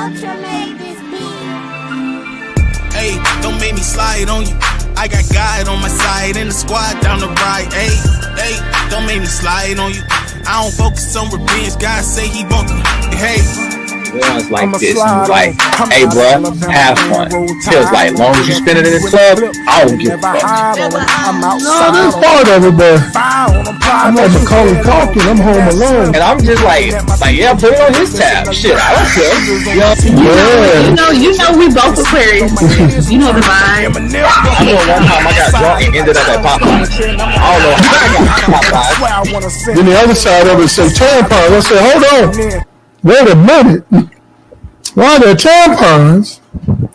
Hey, don't make me slide on you. I got God on my side and the squad down the right. Hey, don't make me slide on you. I don't focus on revenge. God say he want me. Hey. Feels like this. Like, hey, bro, have fun. Feels like, as long as you spend it in the club, I don't give a fuck. No, there's part of it, but I'm at Macaulay Culkin. I'm home alone. And I'm just like, yeah, put it on his tab. Shit, I don't care. You know, we both Aquarius. You know the vibe. I know one time I got drunk and ended up at Popeyes. I don't know how I got Popeyes. Then the other side of it say tampons. I said, hold on. Wait a minute. Why are there tampons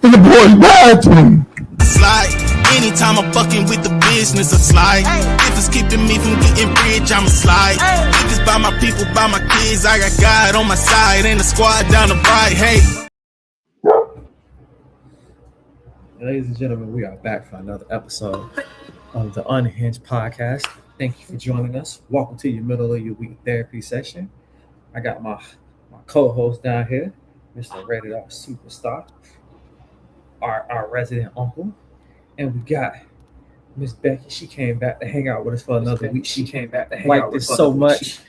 in the boys' bathroom? Slide. Anytime I'm fucking with the business, I slide. If it's keeping me from getting rich, I'ma slide. If it's by my people, by my kids, I got God on my side and the squad down the right. Hey. Ladies and gentlemen, we are back for another episode of the Unhinged Podcast. Thank you for joining us. Welcome to your middle of your week therapy session. I got my co-host down here, Mr. Rated R Superstar, our resident uncle, and we got Miss Becky. She came back to hang out with us for another week. She came back to hang out with us so much,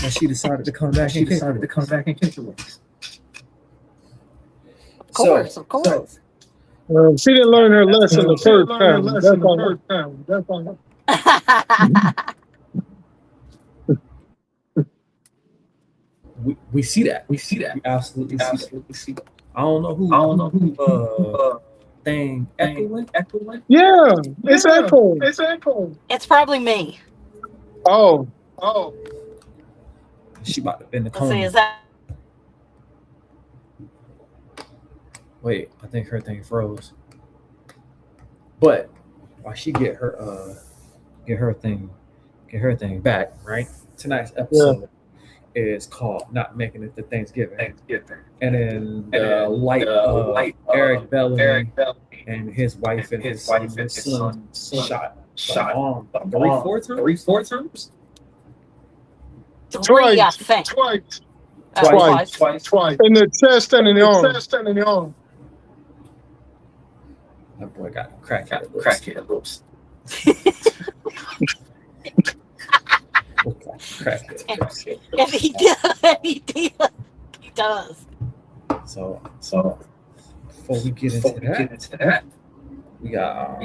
and she decided to come back and continue with us. Of course. She didn't learn her lesson the first time. That's on her. We see that. We absolutely see that. I don't know who thing echoing. Yeah, it's echoing. It's probably me. Oh. She about to bend the Let's cone. see, is that? Wait, I think her thing froze. But while she get her thing back, right? Tonight's episode is called "Not Making It to Thanksgiving." And in the light of Eric Bellamy and his wife and his son shot three-four times. Three, I think. Twice. Twice. In the chest and in the arm. That boy got crackhead lips. And he does. So before we get into that, we got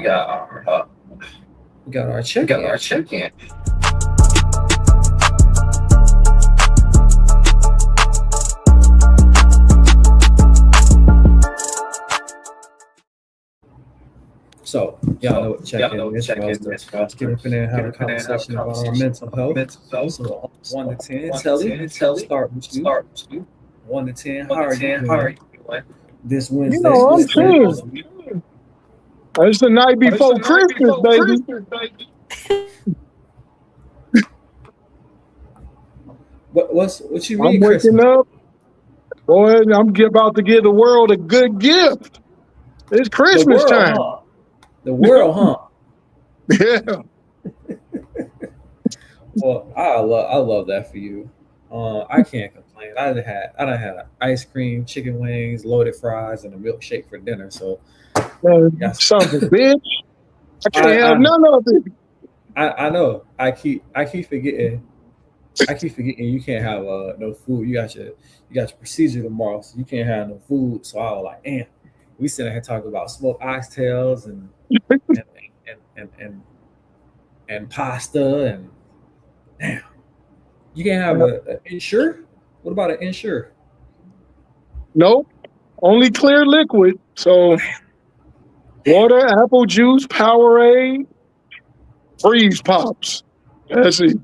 our check-in. So, y'all know what check-in is for us to get up in there and have a conversation about our mental health. So, 1 to 10, Telly, start with you. 1 to 10, how are you doing this Wednesday? You know, I'm cool. It's the night before Christmas, baby. What you mean, I'm waking up. Boy, I'm about to give the world a good gift. It's Christmas time. The world, huh? Yeah. Well, I love that for you. I can't complain. I done had ice cream, chicken wings, loaded fries, and a milkshake for dinner. So, Son of a bitch, I can't have none of it. I know. I keep forgetting. You can't have no food. You got your procedure tomorrow, so you can't have no food. So I was like, damn. We sitting here talking about smoked oxtails and pasta and damn. You can't have an Ensure? What about an Ensure? Nope. Only clear liquid. So water, apple juice, Powerade, freeze pops. That's it.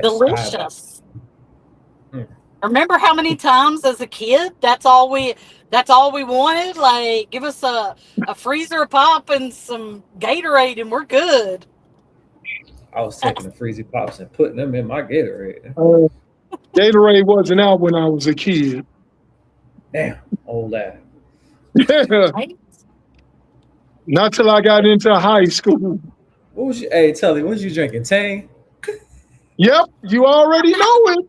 Delicious. Remember how many times as a kid that's all we wanted? Like, give us a freezer pop and some Gatorade and we're good. I was taking the freezy pops and putting them in my Gatorade. Gatorade wasn't out when I was a kid. Damn, old lad. Yeah. Right? Not till I got into high school. What was you? Hey, Telly, what was you drinking? Tang? Yep, you already know it.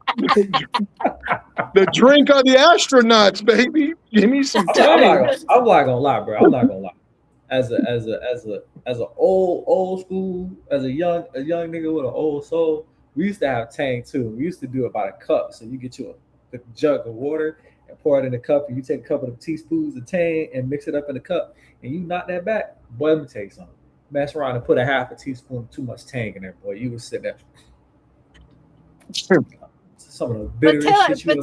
The drink of the astronauts, baby. Give me some I'm Tang. not gonna lie, bro. I'm not gonna lie. As a old school, as a young nigga with an old soul, we used to have Tang too. We used to do it by the cup. So you get you a jug of water and pour it in the cup, and you take a couple of teaspoons of Tang and mix it up in the cup, and you knock that back. Boy, let me tell you something. Mess around and put a half a teaspoon of too much Tang in there, boy. You would sit there. Some of the bitterest shit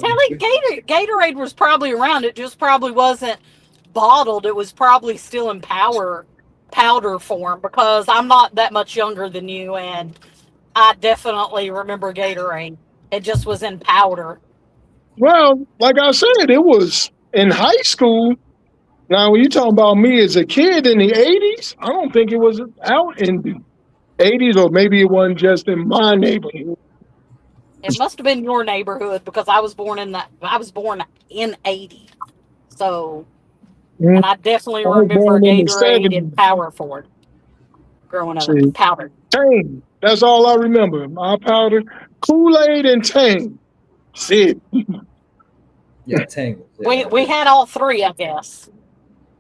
Gatorade was probably around. It just probably wasn't bottled. It was probably still in powder form, because I'm not that much younger than you, and I definitely remember Gatorade. It just was in powder. Well, like I said, it was in high school. Now, when you talking about me as a kid in the 80s, I don't think it was out in the 80s, or maybe it wasn't just in my neighborhood. It must have been your neighborhood, because I was born in 80. So, and I definitely I was remember born in the Gatorade in 70s. powder form growing up. See. Powder. Tang. That's all I remember. My powder, Kool-Aid, and Tang. Shit. Yeah, Tang. We had all three, I guess.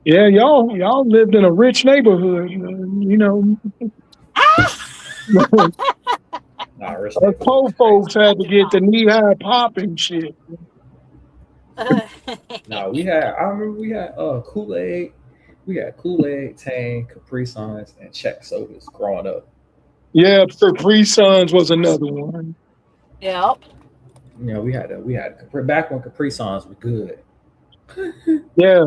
Yeah, y'all lived in a rich neighborhood, you know. Nah, rich Us poor folks had to get the knee-high pop and shit. No, I remember we had Kool-Aid. We had Kool-Aid, Tang, Capri Suns, and Chex sodas growing up. Yeah, Capri Suns was another one. Yep. You know, we had back when Capri Suns were good. Yeah,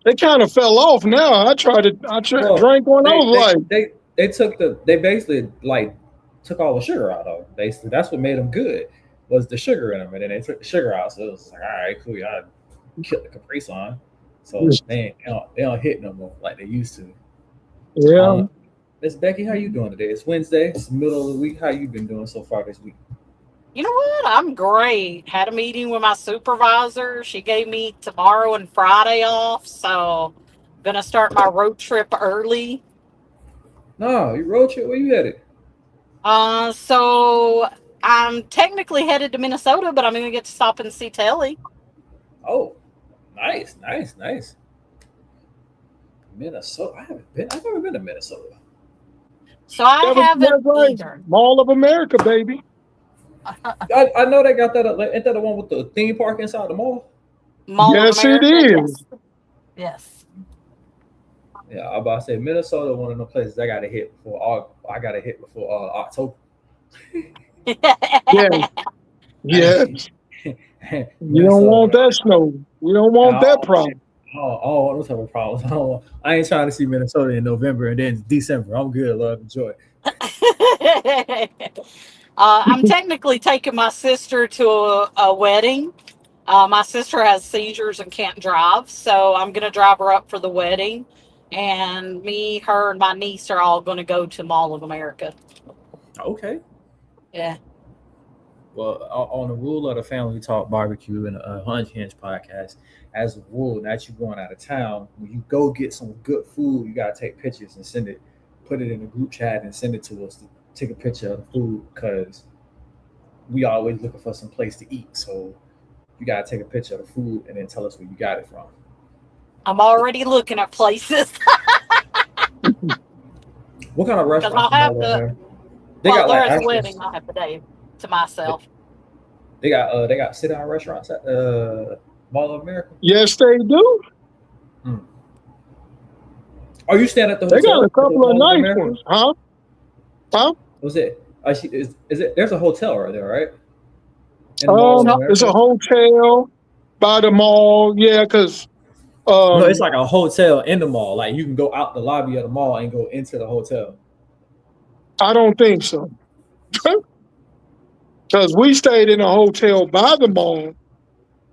they kind of fell off now. I drank one. I was like, they basically like took all the sugar out of them. Basically, that's what made them good, was the sugar in them, and then they took the sugar out. So it was like, all right, cool, y'all killed the Capri Sun. So they don't hit no more like they used to. Yeah. Miss Becky, how you doing today? It's Wednesday. It's the middle of the week. How you been doing so far this week? You know what? I'm great. Had a meeting with my supervisor. She gave me tomorrow and Friday off, so I'm gonna start my road trip early. No, you road trip? Where you headed? So I'm technically headed to Minnesota, but I'm gonna get to stop and see Telly. Oh, nice. Minnesota. I've never been to Minnesota. So I haven't either. Mall of America, baby. I know they got that. Ain't that the one with the theme park inside the mall? Yes, it is. Yes. Yeah, I'm about to say Minnesota, one of the places I gotta hit before October. Yeah. Yes. You don't want that snow. You don't want that problem. Oh, those type of problems. I ain't trying to see Minnesota in November and then December. I'm good, love, enjoy. I'm technically taking my sister to a wedding. My sister has seizures and can't drive, so I'm going to drive her up for the wedding. And me, her, and my niece are all going to go to Mall of America. Okay. Yeah. Well, on the Rule of the Family Talk Barbecue and a Unhinged podcast, as a rule, that you going out of town, when you go get some good food, you got to take pictures and send it, put it in a group chat and send it to us to take a picture of the food, because we always looking for some place to eat. So you got to take a picture of the food and then tell us where you got it from. I'm already looking at places. What kind of restaurants? I'll have there's a wedding. I'll have the day to myself. They got sit down restaurants at Mall of America. Yes, they do. Are you staying at the hotel? They got a couple of nice ones, huh? Was it? Is it? There's a hotel right there, right? It's a hotel by the mall. Yeah, because no, it's like a hotel in the mall. Like you can go out the lobby of the mall and go into the hotel. I don't think so. Because we stayed in a hotel by the mall.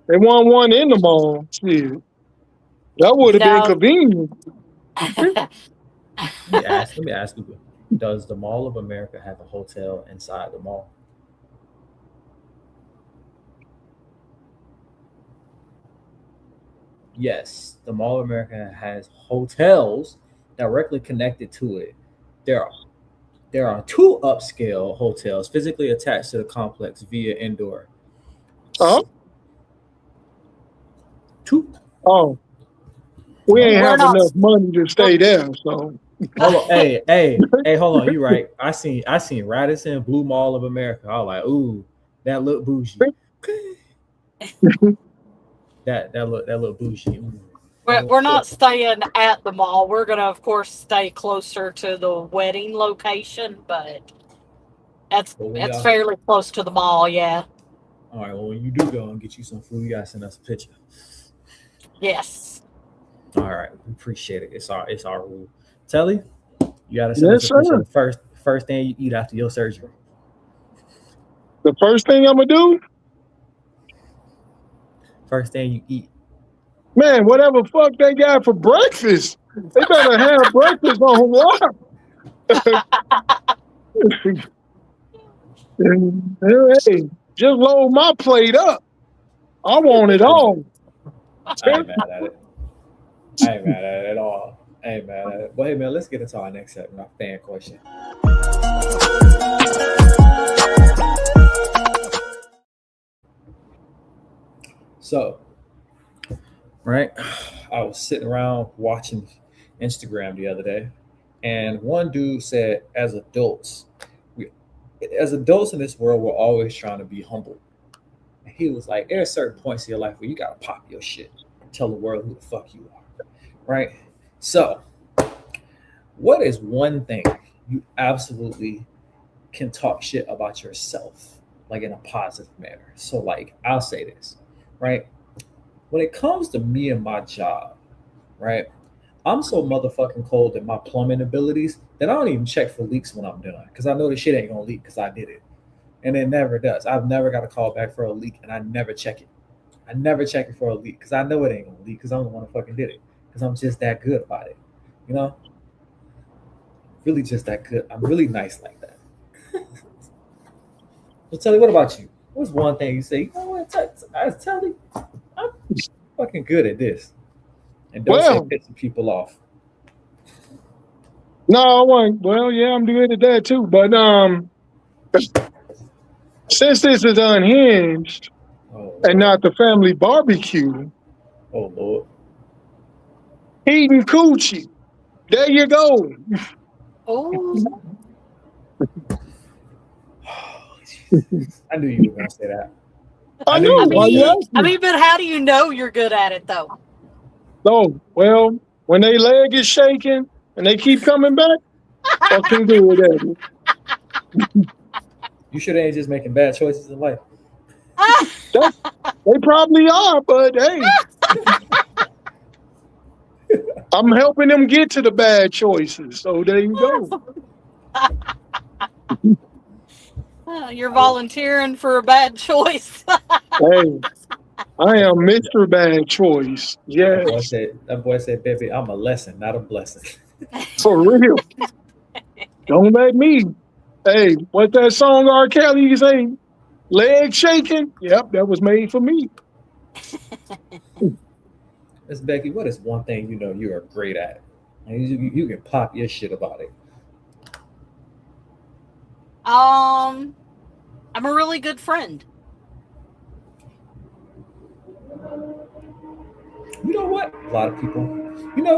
They want one in the mall. Yeah. That would have been convenient. Let me ask you. Does the Mall of America have a hotel inside the mall? Yes, the Mall of America has hotels directly connected to it. There are 2 upscale hotels physically attached to the complex via indoor. Oh? Oh, we ain't We're have not- enough money to stay there, so. Hold on, hey, hold on. You right. I seen Radisson, Blue Mall of America. I was like, ooh, that look bougie. that look bougie. Ooh. We're not staying at the mall. We're gonna, of course, stay closer to the wedding location, but that's fairly close to the mall. Yeah. All right. Well, when you do go and get you some food, you gotta send us a picture. Yes. All right. We appreciate it. It's our rule. Telly, you gotta send us a picture of the first thing you eat after your surgery. The first thing I'm gonna do, First thing you eat. man, whatever fuck they got for breakfast, they better have breakfast on lock. Hey, just load my plate up. I want it all. I ain't mad at it. I ain't mad at it at all. I ain't mad at it. But hey, man, let's get into our next segment, our fan question. So, right, I was sitting around watching Instagram the other day, and one dude said, as adults in this world, we're always trying to be humble. And he was like, there are certain points in your life where you gotta pop your shit, tell the world who the fuck you are, right? So, what is one thing you absolutely can talk shit about yourself, like in a positive manner? So, like, I'll say this, right? When it comes to me and my job, right? I'm so motherfucking cold in my plumbing abilities that I don't even check for leaks when I'm done, because I know the shit ain't gonna leak because I did it. And it never does. I've never got a call back for a leak, and I never check it. I never check it for a leak because I know it ain't gonna leak because I'm the one who fucking did it. Because I'm just that good about it. You know? Really just that good. I'm really nice like that. So Telly, what about you? What's one thing you say, you know what, Telly, I'm fucking good at this. And don't say pissing people off. No, I won't. Well, yeah, I'm good at that too. But since this is unhinged and not the family barbecue, oh Lord, eating coochie. There you go. Oh. I knew you were gonna say that. I knew. I mean, but how do you know you're good at it though? Oh, well, when they leg is shaking and they keep coming back, fucking good at it. You should ain't just making bad choices in life. They probably are, but hey, I'm helping them get to the bad choices. So there you go. You're volunteering for a bad choice. Hey, I am Mr. Bad Choice. Yes. That boy said, baby, I'm a lesson, not a blessing. For real. Don't let me. Hey, what's that song R. Kelly you say? Leg shaking? Yep, that was made for me. Miss Becky, what is one thing you know you are great at? And you can pop your shit about it. I'm a really good friend. You know what? A lot of people,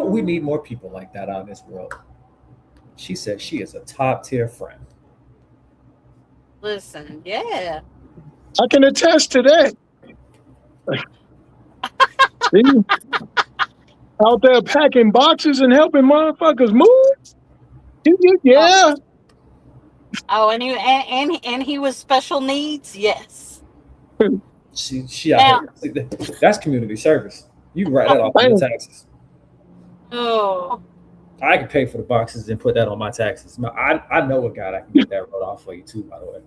we need more people like that out in this world. She said she is a top tier friend. Listen, yeah. I can attest to that. See? Out there packing boxes and helping motherfuckers move? Yeah. Oh, and he was special needs? Yes. She out here. That's community service. You can write that off on your taxes. Oh. I can pay for the boxes and put that on my taxes. I know a guy that can get that wrote off for you too, by the way.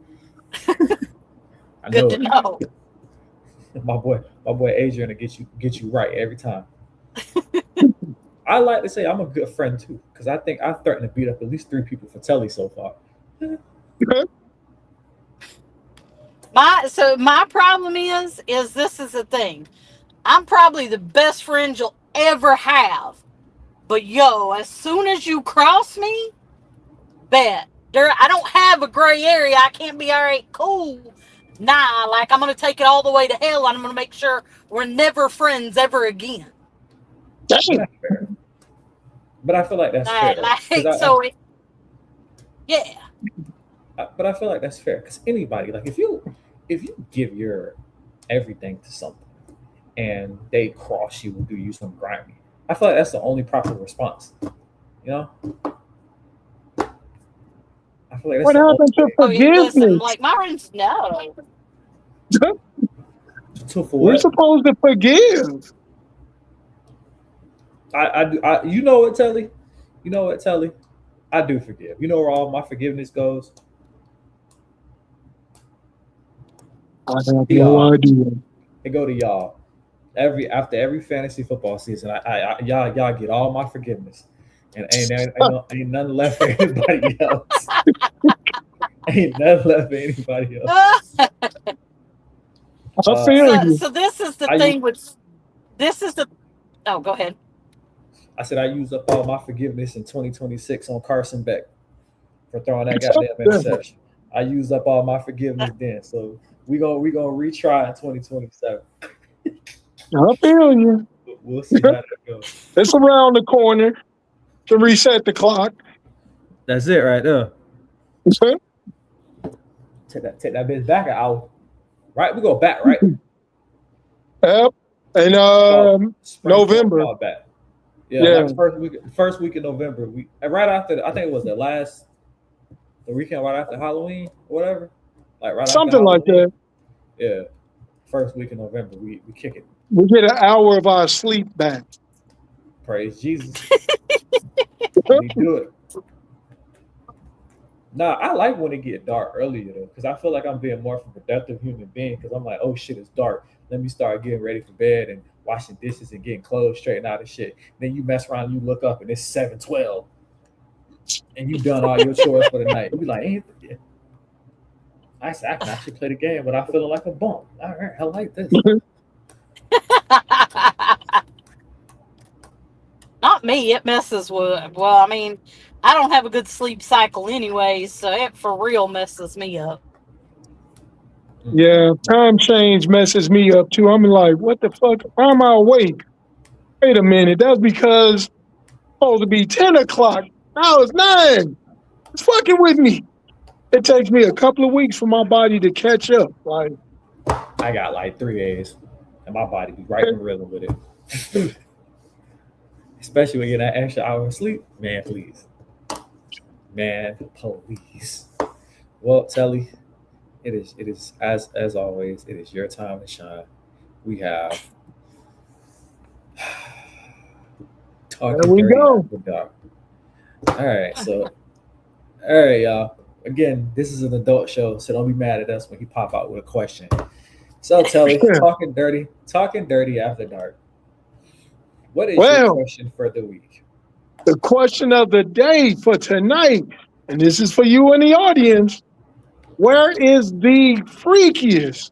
Good to know. My boy Adrian will get you right every time. I like to say I'm a good friend too, because I think I've threatened to beat up at least 3 people for Telly so far. My problem is this is the thing. I'm probably the best friend you'll ever have. But as soon as you cross me, bet. I don't have a gray area. I can't be all right, cool. Nah, like I'm gonna take it all the way to hell, and I'm gonna make sure we're never friends ever again. That's fair. But I feel like that's fair. Yeah. But I feel like that's fair because anybody, like, if you give your everything to something and they cross you and do you some grimy, I feel like that's the only proper response. You know. I feel like that's what happened to forgiveness? Listen, like my friends know. We're supposed to forgive. You know what, Telly? You know what, Telly? I do forgive. You know where all my forgiveness goes? I have no idea. It go to y'all. After every fantasy football season, y'all get all my forgiveness, and ain't nothing left for anybody else. Ain't nothing left for anybody else. So this is the thing with this is the. Oh, go ahead. I said I used up all my forgiveness in 2026 on Carson Beck for throwing that goddamn interception. I used up all my forgiveness then, so we gonna retry in 2027. I feel you. We'll see how that goes. It's around the corner to reset the clock. That's it right there. Take that bitch back an hour. Right, we go back, right? Yep. And November. Back. Yeah. Like first week in November. We right after I think it was the weekend right after Halloween or whatever. Like right something after like that. Yeah. First week in November, we kick it. We get an hour of our sleep back. Praise Jesus. We do it. Nah, I like when it get dark earlier though, because I feel like I'm being more of a productive human being. Because I'm like, oh shit, it's dark. Let me start getting ready for bed and washing dishes and getting clothes straightened out and shit. Then you mess around, you look up and it's 7:12, and you done all your chores for the night. You be like, I can actually play the game, but I'm feeling like a bum. All right, I like this. Not me. It messes with. Well, I mean, I don't have a good sleep cycle anyway, so it for real messes me up. Yeah, time change messes me up too. I'm like, what the fuck? Why am I awake? Wait a minute. That's because it's supposed to be 10 o'clock. Now it's 9. It's fucking with me. It takes me a couple of weeks for my body to catch up. Like, I got like 3 days, and my body be right in rhythm with it. Especially when you get that extra hour of sleep. Man, please. Man, please. Well, Telly, it is as always, it is your time to shine. We have talking. There we go. All right, y'all. Again, this is an adult show, so don't be mad at us when he pop out with a question. So, Telly, talking dirty after dark. What is your question for the week? The question of the day for tonight, and this is for you in the audience. Where is the freakiest,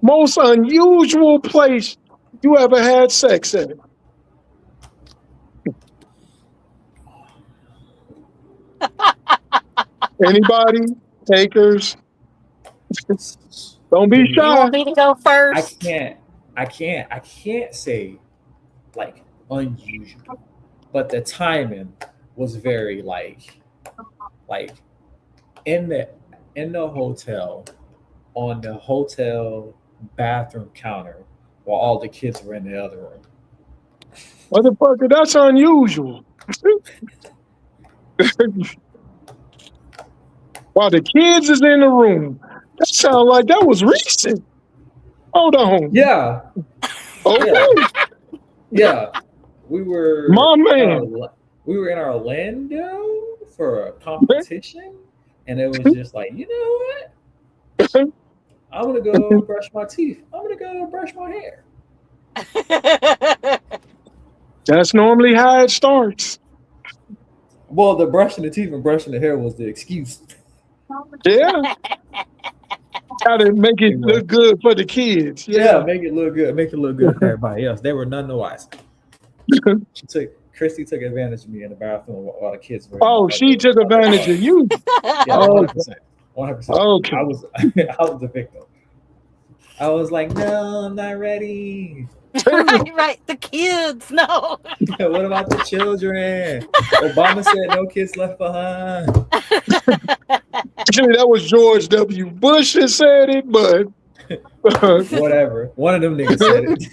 most unusual place you ever had sex at? Anybody? Takers? Don't be shy. You want me to go first? I can't say like unusual, but the timing was very like in the hotel, on the hotel bathroom counter while all the kids were in the other room. Motherfucker, that's unusual. While the kids is in the room. That sounds like that was recent. Hold on. Yeah. Okay. Yeah. We were we were in Orlando for a competition, and it was just like, you know what? I'm gonna go brush my teeth. I'm gonna go brush my hair. That's normally how it starts. Well, the brushing the teeth and brushing the hair was the excuse. Yeah. Gotta make it look good for the kids. Yeah, make it look good. Make it look good for everybody else. They were none the wiser. Christy took advantage of me in the bathroom while the kids were. Oh, she took advantage of you. Yeah, 100%. 100%. Okay. I was the victim. I was like, no, I'm not ready. Right. The kids, no. What about the children? Obama said no kids left behind. Actually, that was George W. Bush that said it, but Whatever. One of them niggas said it.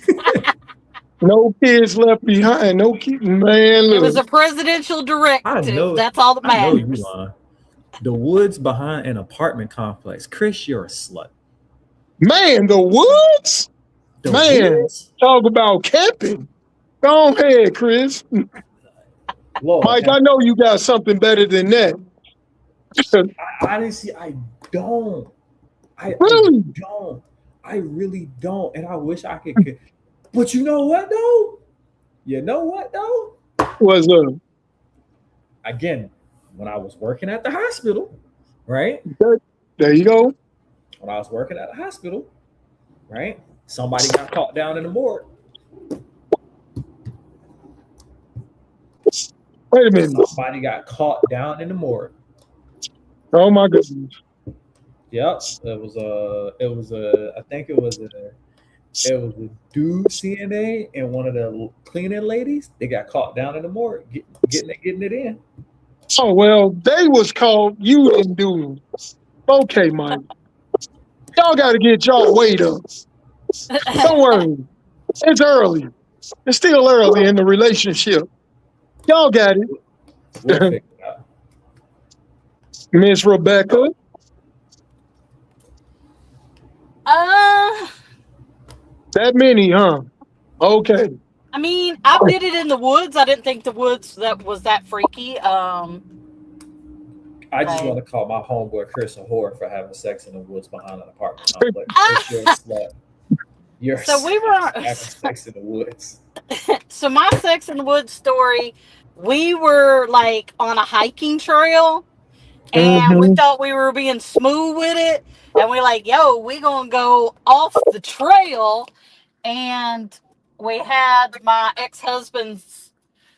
no kids left behind. No kid, man. It was a Look, presidential I directive. know. That's all that I know you matters. lying. The woods behind an apartment complex. Chris, you're a slut. man, the woods. The Man, woods? talk about camping. Go ahead, Chris. Lord, Mike, I know you got something better than that. honestly, I don't. Really? I don't. I really don't. And I wish I could. But you know what, though? You know what, though? Was Again, when I was working at the hospital, right? there you go. When I was working at the hospital, right? Somebody got caught down in the morgue. Wait a minute. Somebody got caught down in the morgue. Oh my goodness. Yep. I think it was a dude CNA and one of the cleaning ladies. They got caught down in the morgue, getting it in. Oh well, they was called. You didn't do. Okay, Mike. Y'all got to get y'all weight up. Don't worry. It's early. It's still early in the relationship. Y'all got it. We'll figure it out. Miss Rebecca. That many, huh? Okay. I mean, I did it in the woods. I didn't think the woods that was that freaky. I just want to call my homeboy Chris a whore for having sex in the woods behind an apartment complex. You're a slut. You're having sex in the woods. So my sex in the woods story, we were like on a hiking trail, and we thought we were being smooth with it, and we're like, yo, we gonna go off the trail. And we had my ex-husband's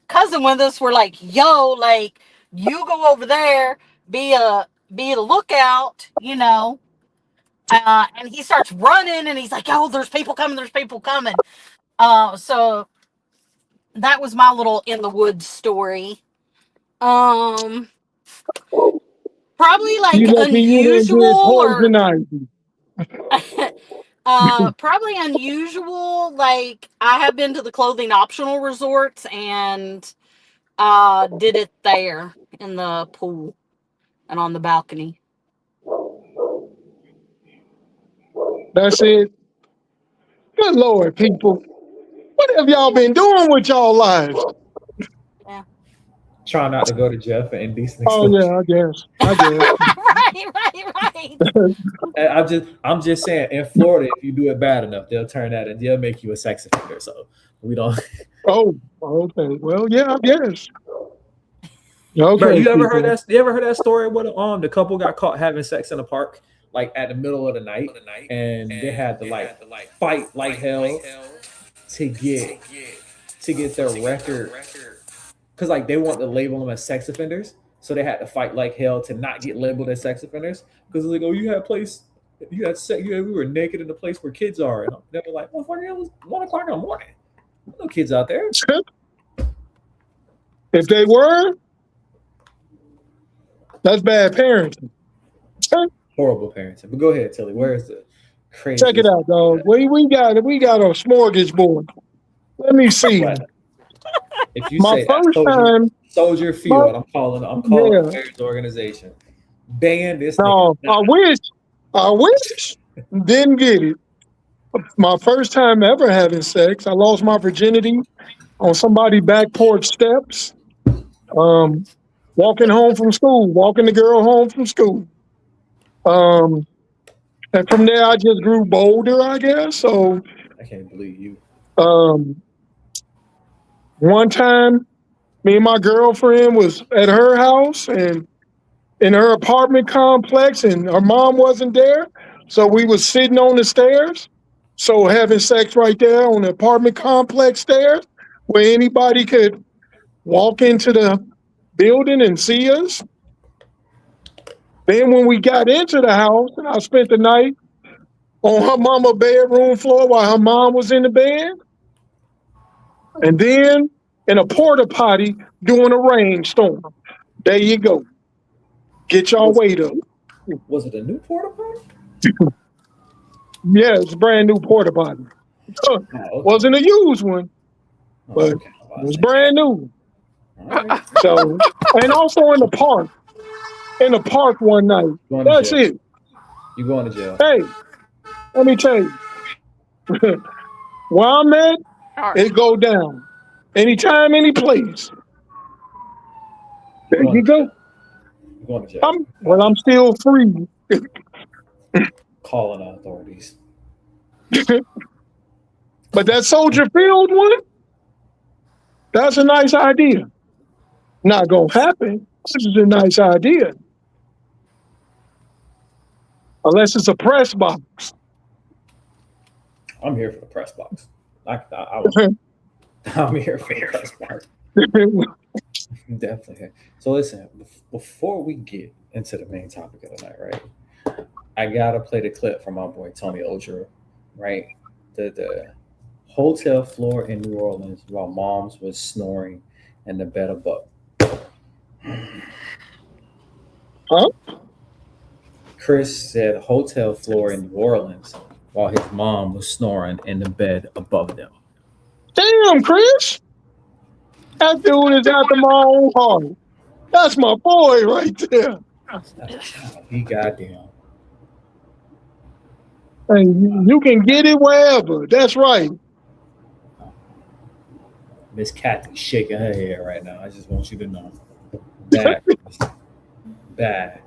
cousin with us. We're like, yo, like, you go over there, be a lookout, you know. And he starts running, and he's like, oh, there's people coming. So that was my little in the woods story. Probably like unusual or probably unusual. Like, I have been to the clothing optional resorts and did it there in the pool and on the balcony. That's it. Good Lord, people. What have y'all been doing with y'all lives? Yeah. Trying not to go to jail for indecent exposure. exposure. Oh yeah, I guess. right. I'm just saying, in Florida, if you do it bad enough, they'll turn that and they'll make you a sex offender. So we don't. Oh, okay. Well, yeah, I guess. Okay. Bro, you ever heard that story where the couple got caught having sex in a park, like at the middle of the night, and they had to fight like hell to get their record, because like they want to label them as sex offenders, so they had to fight like hell to not get labeled as sex offenders, because like, oh, you had sex, we were naked in the place where kids are, and they were like, well, it was 1 o'clock in the morning, no kids out there. If they were, that's bad parenting. Horrible parenting. But go ahead, Tilly. Where's the crazy? Check it out, dog. We got a smorgasbord. Let me see. If you my say first time Soldier Field, I'm calling the parents organization. Ban this. No, I wish. Didn't get it. My first time ever having sex, I lost my virginity on somebody's back porch steps. Walking the girl home from school. And from there, I just grew bolder, I guess. So I can't believe you. One time, me and my girlfriend was at her house and in her apartment complex, and her mom wasn't there. So we was sitting on the stairs. So having sex right there on the apartment complex stairs, where anybody could walk into the building and see us. Then when we got into the house and I spent the night, on her mama bedroom floor while her mom was in the bed, and then in a porta potty during a rainstorm. There you go. Get your weight up. Was it a new porta potty? Yeah, it's a brand new porta potty. Oh, okay. Wasn't a used one, but okay. it was brand new. Right. So, and also in the park. In the park one night. That's it. You going to jail? Hey, let me tell you. Where I'm at, it go down. Anytime, any place. There you go. You're going to jail. I'm still free. Calling authorities. But that Soldier Field one, that's a nice idea. Not gonna happen. This is a nice idea. Unless it's a press box. I'm here for the press box. I'm here for the press box. Definitely. So listen, before we get into the main topic of the night, right? I gotta play the clip from my boy Tony Ocher, right? The hotel floor in New Orleans while moms was snoring in the bed above. Huh? Chris said hotel floor in New Orleans while his mom was snoring in the bed above them. Damn, Chris. That dude is after my own heart. That's my boy right there. He goddamn. And you can get it wherever. That's right. Miss Kathy's shaking her head right now. I just want you to know. Bad. Bad.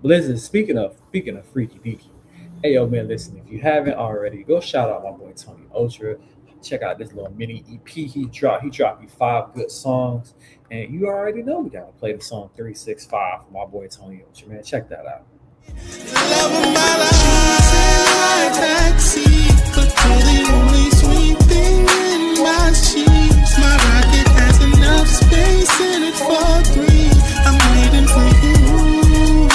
Listen, speaking of freaky deaky, hey yo man, listen, if you haven't already, go shout out my boy Tony Ocher. Check out this little mini EP he dropped. He dropped you 5 good songs. And you already know we gotta play the song 365 from my boy Tony Ocher, man. Check that out. Love of my life, backseat, but you're the only sweet thing in my sheets. My rocket has enough space in it for 3. I'm waiting for you.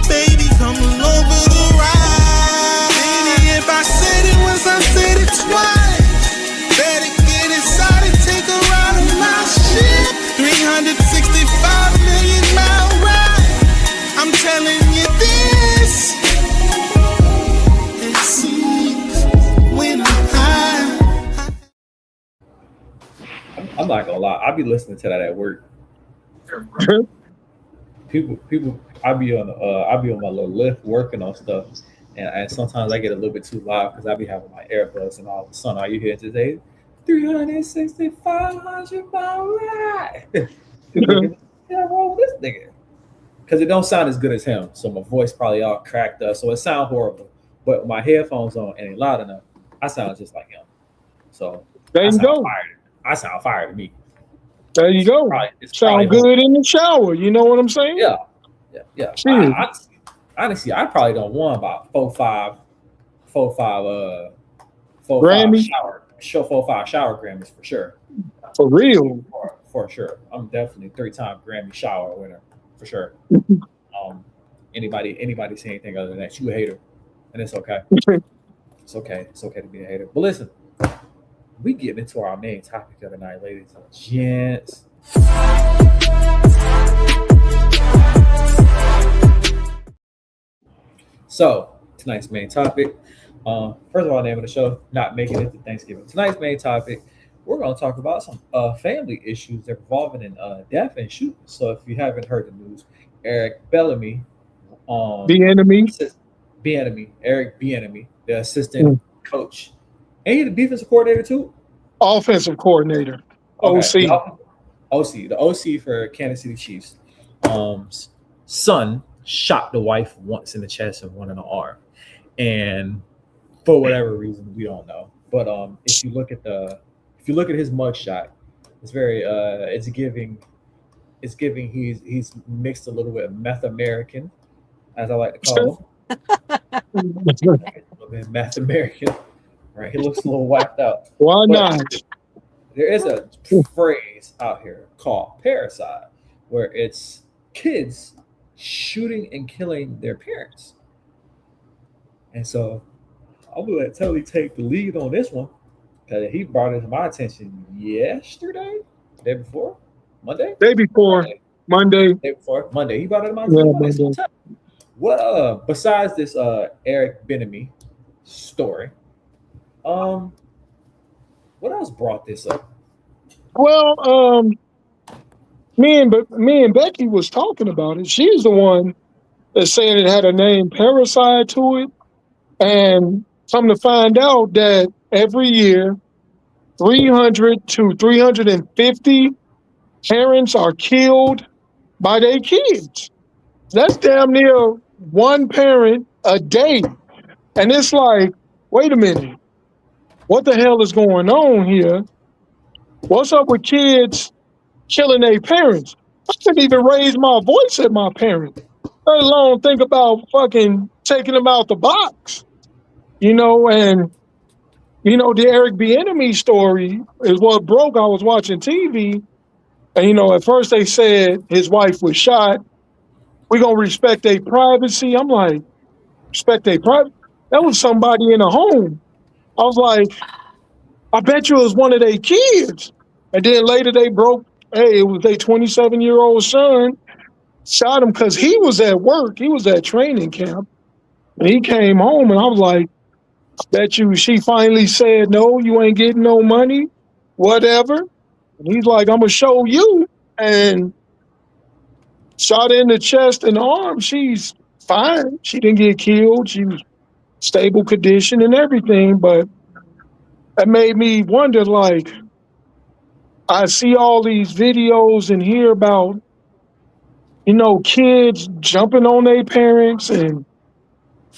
Baby, come along for the ride. Baby, if I said it once, I said it twice. Better get inside and take a ride on my ship. 365 million mile ride. I'm telling you this. It seems when I'm high. I'm not gonna lie, I be listening to that at work. People, I be on my little lift working on stuff, and sometimes I get a little bit too loud because I be having my earbuds, and all of a sudden all you hear today, 365 mile ride. Yeah, wrong with this nigga? Because it don't sound as good as him, so my voice probably all cracked up, so it sounds horrible. But my headphones on and it loud enough, I sound just like him. So there you go. I sound fire to me. There you go. Sound good in the shower. You know what I'm saying? Yeah. Honestly, I probably don't want about 4-5 shower Grammys for sure. For real. For sure. I'm definitely 3-time Grammy shower winner for sure. Anybody say anything other than that, you a hater, and it's okay. It's okay. It's okay to be a hater. But listen, we get into our main topic of the night, ladies and gents. So tonight's main topic. First of all, name of the show, not making it to Thanksgiving. Tonight's main topic, we're going to talk about some family issues that are involving in death and shooting. So if you haven't heard the news, Eric Bieniemy, the assistant coach, and he's the defensive coordinator too. Offensive coordinator, okay. The OC for Kansas City Chiefs. Son shot the wife once in the chest and one in the arm, and for whatever reason we don't know. But if you look at his mugshot, it's very it's giving he's mixed a little bit of meth American, as I like to call him. A little bit meth American, right? He looks a little wiped out. Why not? There is a phrase out here called parricide, where it's kids shooting and killing their parents. And so I'm gonna let Telly take the lead on this one because he brought it to my attention yesterday, day before, Monday, Day before Monday. day before Monday. He brought it to my Yeah, attention Monday. So Monday. what besides this Eric Benemy story, what else brought this up? Well, me and Becky was talking about it. She's the one that said it had a name parricide to it, and come to find out that every year 300 to 350 parents are killed by their kids. That's damn near one parent a day. And it's like, wait a minute, what the hell is going on here? What's up with kids killing their parents? I couldn't even raise my voice at my parents, let alone think about fucking taking them out the box. And the Eric Bieniemy story is what broke. I was watching TV, and at first they said his wife was shot. We're gonna respect their privacy. I'm like, respect their privacy. That was somebody in a home. I was like, I bet you it was one of their kids. And then later they broke. Hey, it was their 27-year-old son shot him because he was at work. He was at training camp, and he came home, and I was like, bet you she finally said, no, you ain't getting no money, whatever. And he's like, I'm going to show you. And shot in the chest and arm. She's fine. She didn't get killed. She was stable condition and everything. But that made me wonder, like, I see all these videos and hear about, kids jumping on their parents and,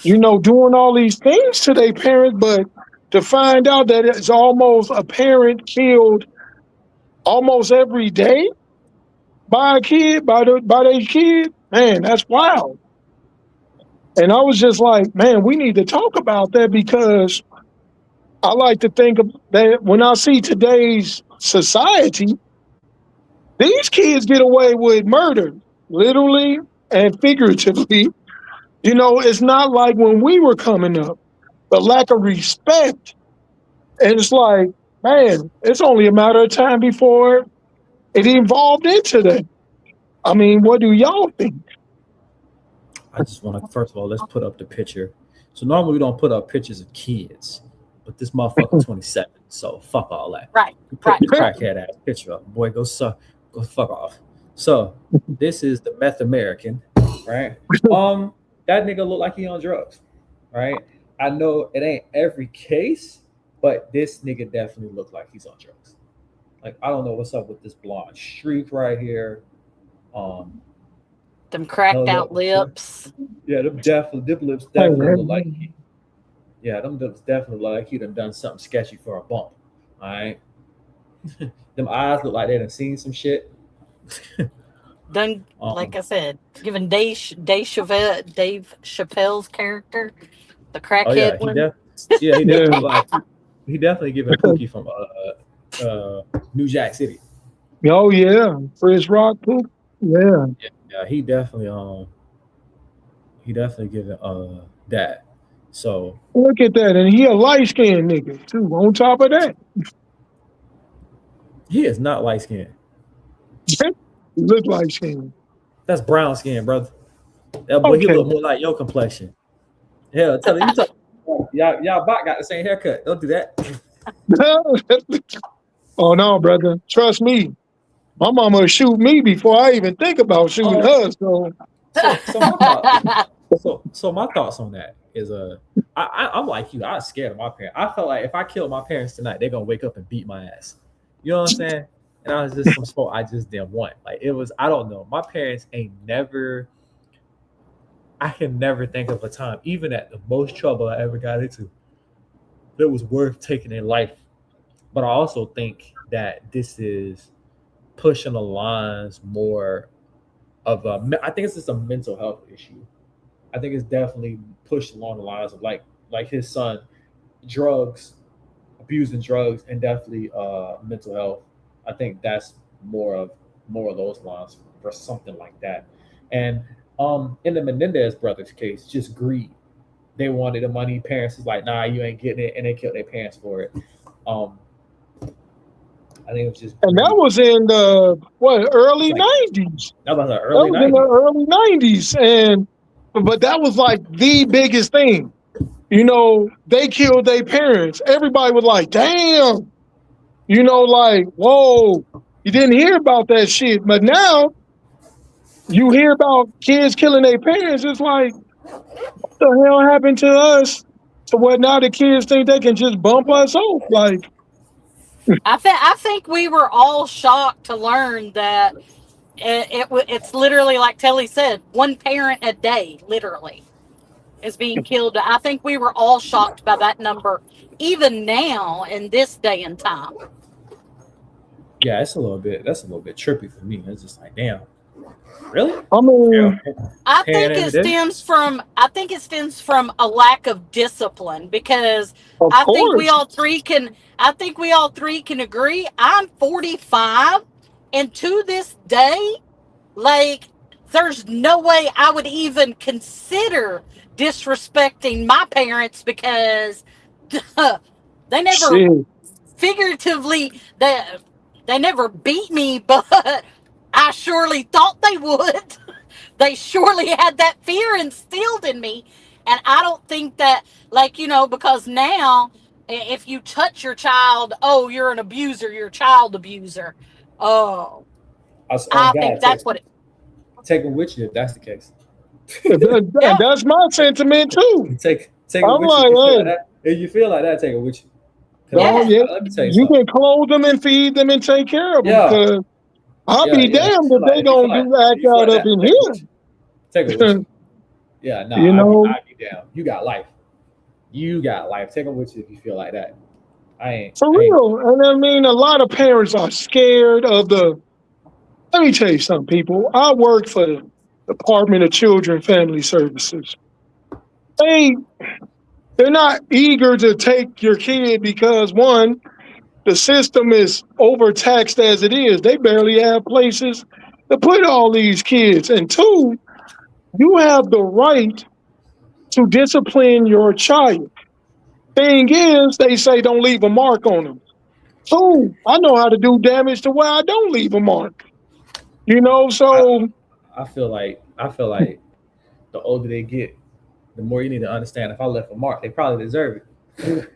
doing all these things to their parents, but to find out that it's almost a parent killed almost every day by a kid, by their kid, man, that's wild. And I was just like, man, we need to talk about that, because I like to think of that when I see today's society, these kids get away with murder, literally and figuratively. It's not like when we were coming up, the lack of respect. And it's like, man, it's only a matter of time before it evolved into that. I mean, what do y'all think? I just want to, first of all, let's put up the picture. So normally we don't put up pictures of kids, but this motherfucker 27, so fuck all that. Right. You put the crackhead ass picture up, boy, go fuck off. So this is the meth American, right? That nigga look like he on drugs, right? I know it ain't every case, but this nigga definitely look like he's on drugs. Like, I don't know what's up with this blonde streak right here. Them cracked out lips. Yeah, them lips definitely look like them lips definitely look like he done something sketchy for a bump. All right. Them eyes look like they done seen some shit. Done, like I said, giving Dave Chappelle's character, the crackhead one. He definitely giving Pookie from New Jack City. Oh yeah, Chris Rock, Pookie. Yeah, he definitely giving that. So look at that, and he a light skinned nigga too. On top of that, he is not light skinned. He look light skinned. That's brown skin, brother. That boy, he look more like your complexion. Hell, tell you, y'all bot got the same haircut. Don't do that. Oh no, brother. Trust me. My mama would shoot me before I even think about shooting her. So my thoughts on that is I'm like you. I was scared of my parents. I felt like if I killed my parents tonight, they're gonna wake up and beat my ass. You know what I'm saying? And I was just some sport I just didn't want. Like, it was, I don't know. My parents I can never think of a time, even at the most trouble I ever got into, that was worth taking in life. But I also think that this is pushing the lines more of I think it's just a mental health issue. I think it's definitely pushed along the lines of like his son, abusing drugs, and definitely mental health. I think that's more of those lines for something like that. And in the Menendez brothers case, just greed. they wanted the money. Parents was like, nah, you ain't getting it, and they killed their parents for it. I think it was just, and that was in the early like, 90s. that was the That early was in the 90s. early 90s, but that was like the biggest thing. You know, they killed their parents. Everybody was like, damn. You know, like, whoa, you didn't hear about that shit. But now you hear about kids killing their parents. It's like, what the hell happened to us? So what now the kids think they can just bump us off? Like, I think we were all shocked to learn that it's literally like Telly said, one parent a day, literally, is being killed. I think we were all shocked by that number, even now in this day and time. Yeah, that's a little bit trippy for me. It's just like, damn, really? I mean, I think it stems from a lack of discipline, because of I think course. we all three can agree. I'm 45, and to this day, like, there's no way I would even consider disrespecting my parents, because they never Shit. figuratively they never beat me, but I surely thought they would. They surely had that fear instilled in me. And I don't think that, like, because now if you touch your child, oh, you're an abuser, you're a child abuser. Oh, I think that's what it. Take them with you if that's the case. Yeah. That's my sentiment too. Take it I'm with like, you. If you feel like that, take it with you. oh, yeah, Let me tell you you something. can clothe them and feed them and take care of them. Yeah. Because I'll be damned if they don't do act out up in here. Take it with you. Yeah, no, You know? I'd be down. You got life. Take them with you if you feel like that. For real. And I mean, a lot of parents are scared of the. Let me tell you something, people. I work for the Department of Children and Family Services. They're not eager to take your kid because, one, the system is overtaxed as it is. They barely have places to put all these kids. And two, you have the right to discipline your child. Thing is, they say don't leave a mark on them. Two, I know how to do damage to where I don't leave a mark. You know, so I feel like the older they get, the more you need to understand. If I left a mark, they probably deserve it.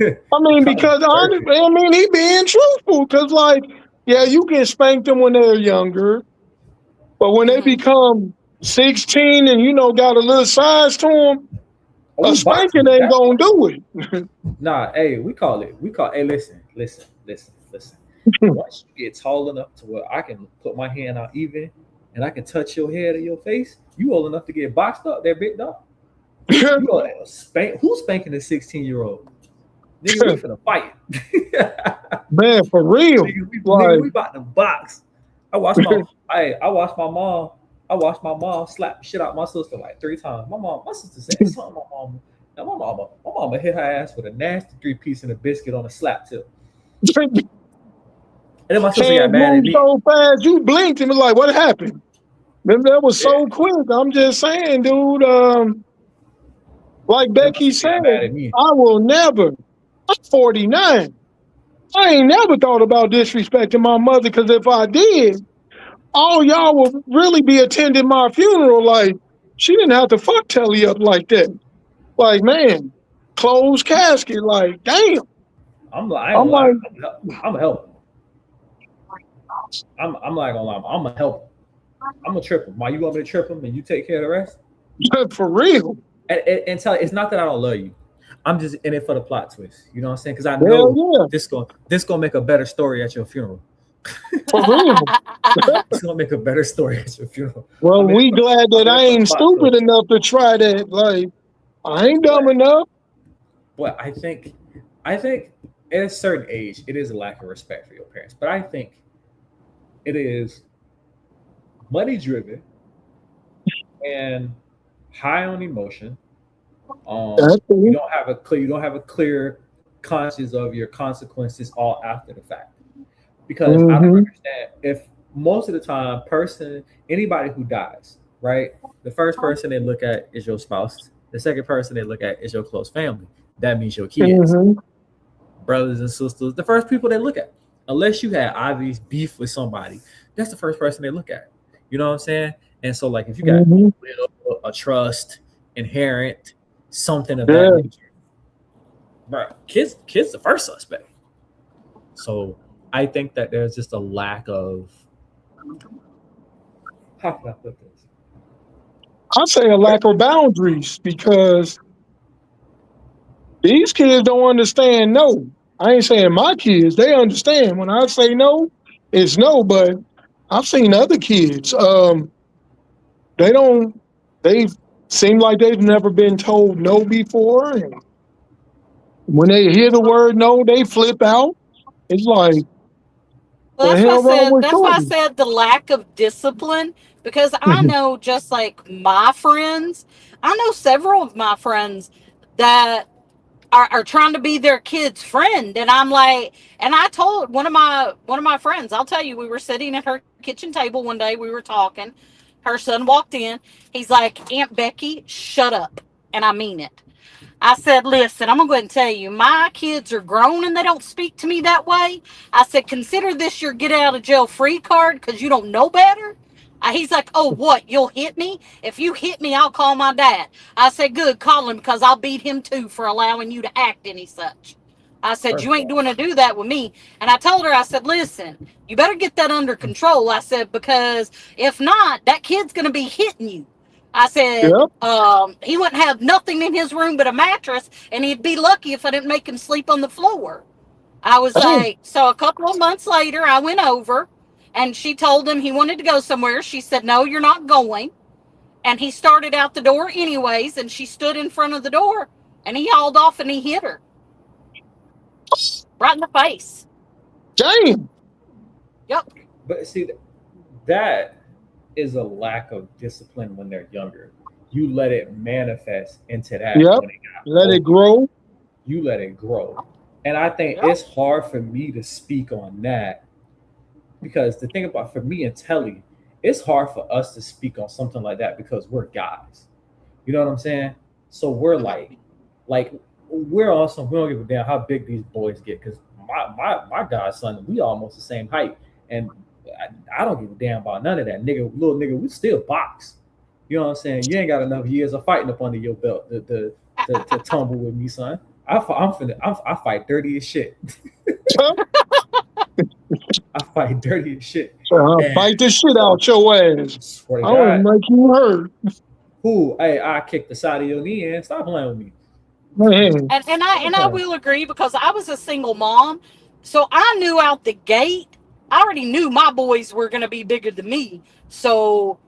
I mean, because he being truthful. Because, like, yeah, you can spank them when they're younger, but when they become 16 and got a little size to them, a spanking ain't gonna do it. Nah, hey, hey, listen. Once you get tall enough to where I can put my hand out even, and I can touch your head or your face, you old enough to get boxed up, that big dog. Who's spanking a 16-year-old? Nigga, we finna fight. Man, for real. Nigga, we about to box. I watched my mom slap the shit out my sister like 3 times. My sister said something to my mama. Now my mama hit her ass with a nasty 3-piece and a biscuit on a slap tip. And then my sister got mad at me. So fast, you blinked and was like, "What happened?" That was so quick. I'm just saying, dude. Like Becky said, I will never. I'm 49. I ain't never thought about disrespecting my mother, because if I did, all y'all would really be attending my funeral. Like, she didn't have to fuck Telly up like that. Like, man, closed casket. Like, damn. I'm a helper. I'm not gonna lie. I'm a helper. I'm a trip him. Why you want me to trip him and you take care of the rest? For real. And tell it's not that I don't love you. I'm just in it for the plot twist. You know what I'm saying? Because I know this gonna make a better story at your funeral. For real. It's gonna make a better story at your funeral. Well, we glad that I ain't stupid enough to try that. Like, I ain't dumb enough. Well, I think at a certain age, it is a lack of respect for your parents. But I think it is money driven and high on emotion. You don't have a clear conscience of your consequences all after the fact. Because I don't understand if most of the time anybody who dies, right? The first person they look at is your spouse, The second person they look at is your close family. That means your kids, brothers and sisters. The first people they look at, unless you had obvious beef with somebody, that's the first person they look at. You know what I'm saying? And so, like, if you got a trust, inherent, something of that nature, bro, kids the first suspect. So I think that there's just a lack of, how can I put this? I say a lack of boundaries, because these kids don't understand no. I ain't saying my kids, they understand. When I say no, it's no, but I've seen other kids. They seem like they've never been told no before. And when they hear the word no, they flip out. It's like, Well, the hell wrong with that's why I Shorty? said the lack of discipline, because I know, just like my friends, I know several of my friends that are trying to be their kid's friend, and I'm like, and I told one of my friends, I'll tell you, we were sitting at her kitchen table one day, we were talking, her son walked in, he's like, Aunt Becky, shut up, and I mean it. I said, listen, I'm going to go ahead and tell you, my kids are grown and they don't speak to me that way. I said, consider this your get out of jail free card because you don't know better. He's like, oh, what? You'll hit me? If you hit me, I'll call my dad. I said, good, call him, because I'll beat him too for allowing you to act any such. I said, you ain't going to do that with me. And I told her, I said, listen, you better get that under control. I said, because if not, that kid's going to be hitting you. I said, he wouldn't have nothing in his room but a mattress, and he'd be lucky if I didn't make him sleep on the floor. I was like, so a couple of months later, I went over, and she told him he wanted to go somewhere. She said, no, you're not going. And he started out the door anyways, and she stood in front of the door, and he hauled off and he hit her. Right in the face. Damn. Yep. But see, that is a lack of discipline when they're younger. You let it manifest into that. Yep. Let it grow. You let it grow. And I think it's hard for me to speak on that, because the thing about, for me and Telly, it's hard for us to speak on something like that because we're guys. You know what I'm saying? So we're like we're awesome. We don't give a damn how big these boys get, because my godson, we almost the same height, and I don't give a damn about none of that. Little nigga, we still box. You know what I'm saying? You ain't got enough years of fighting up under your belt to tumble with me, son. I fight dirty as shit. I fight dirty as shit. Fight the shit out your ass. I don't make you hurt. Who? Hey, I kick the side of your knee in. Stop playing with me. And I will agree, because I was a single mom, so I knew out the gate, I already knew my boys were going to be bigger than me. So,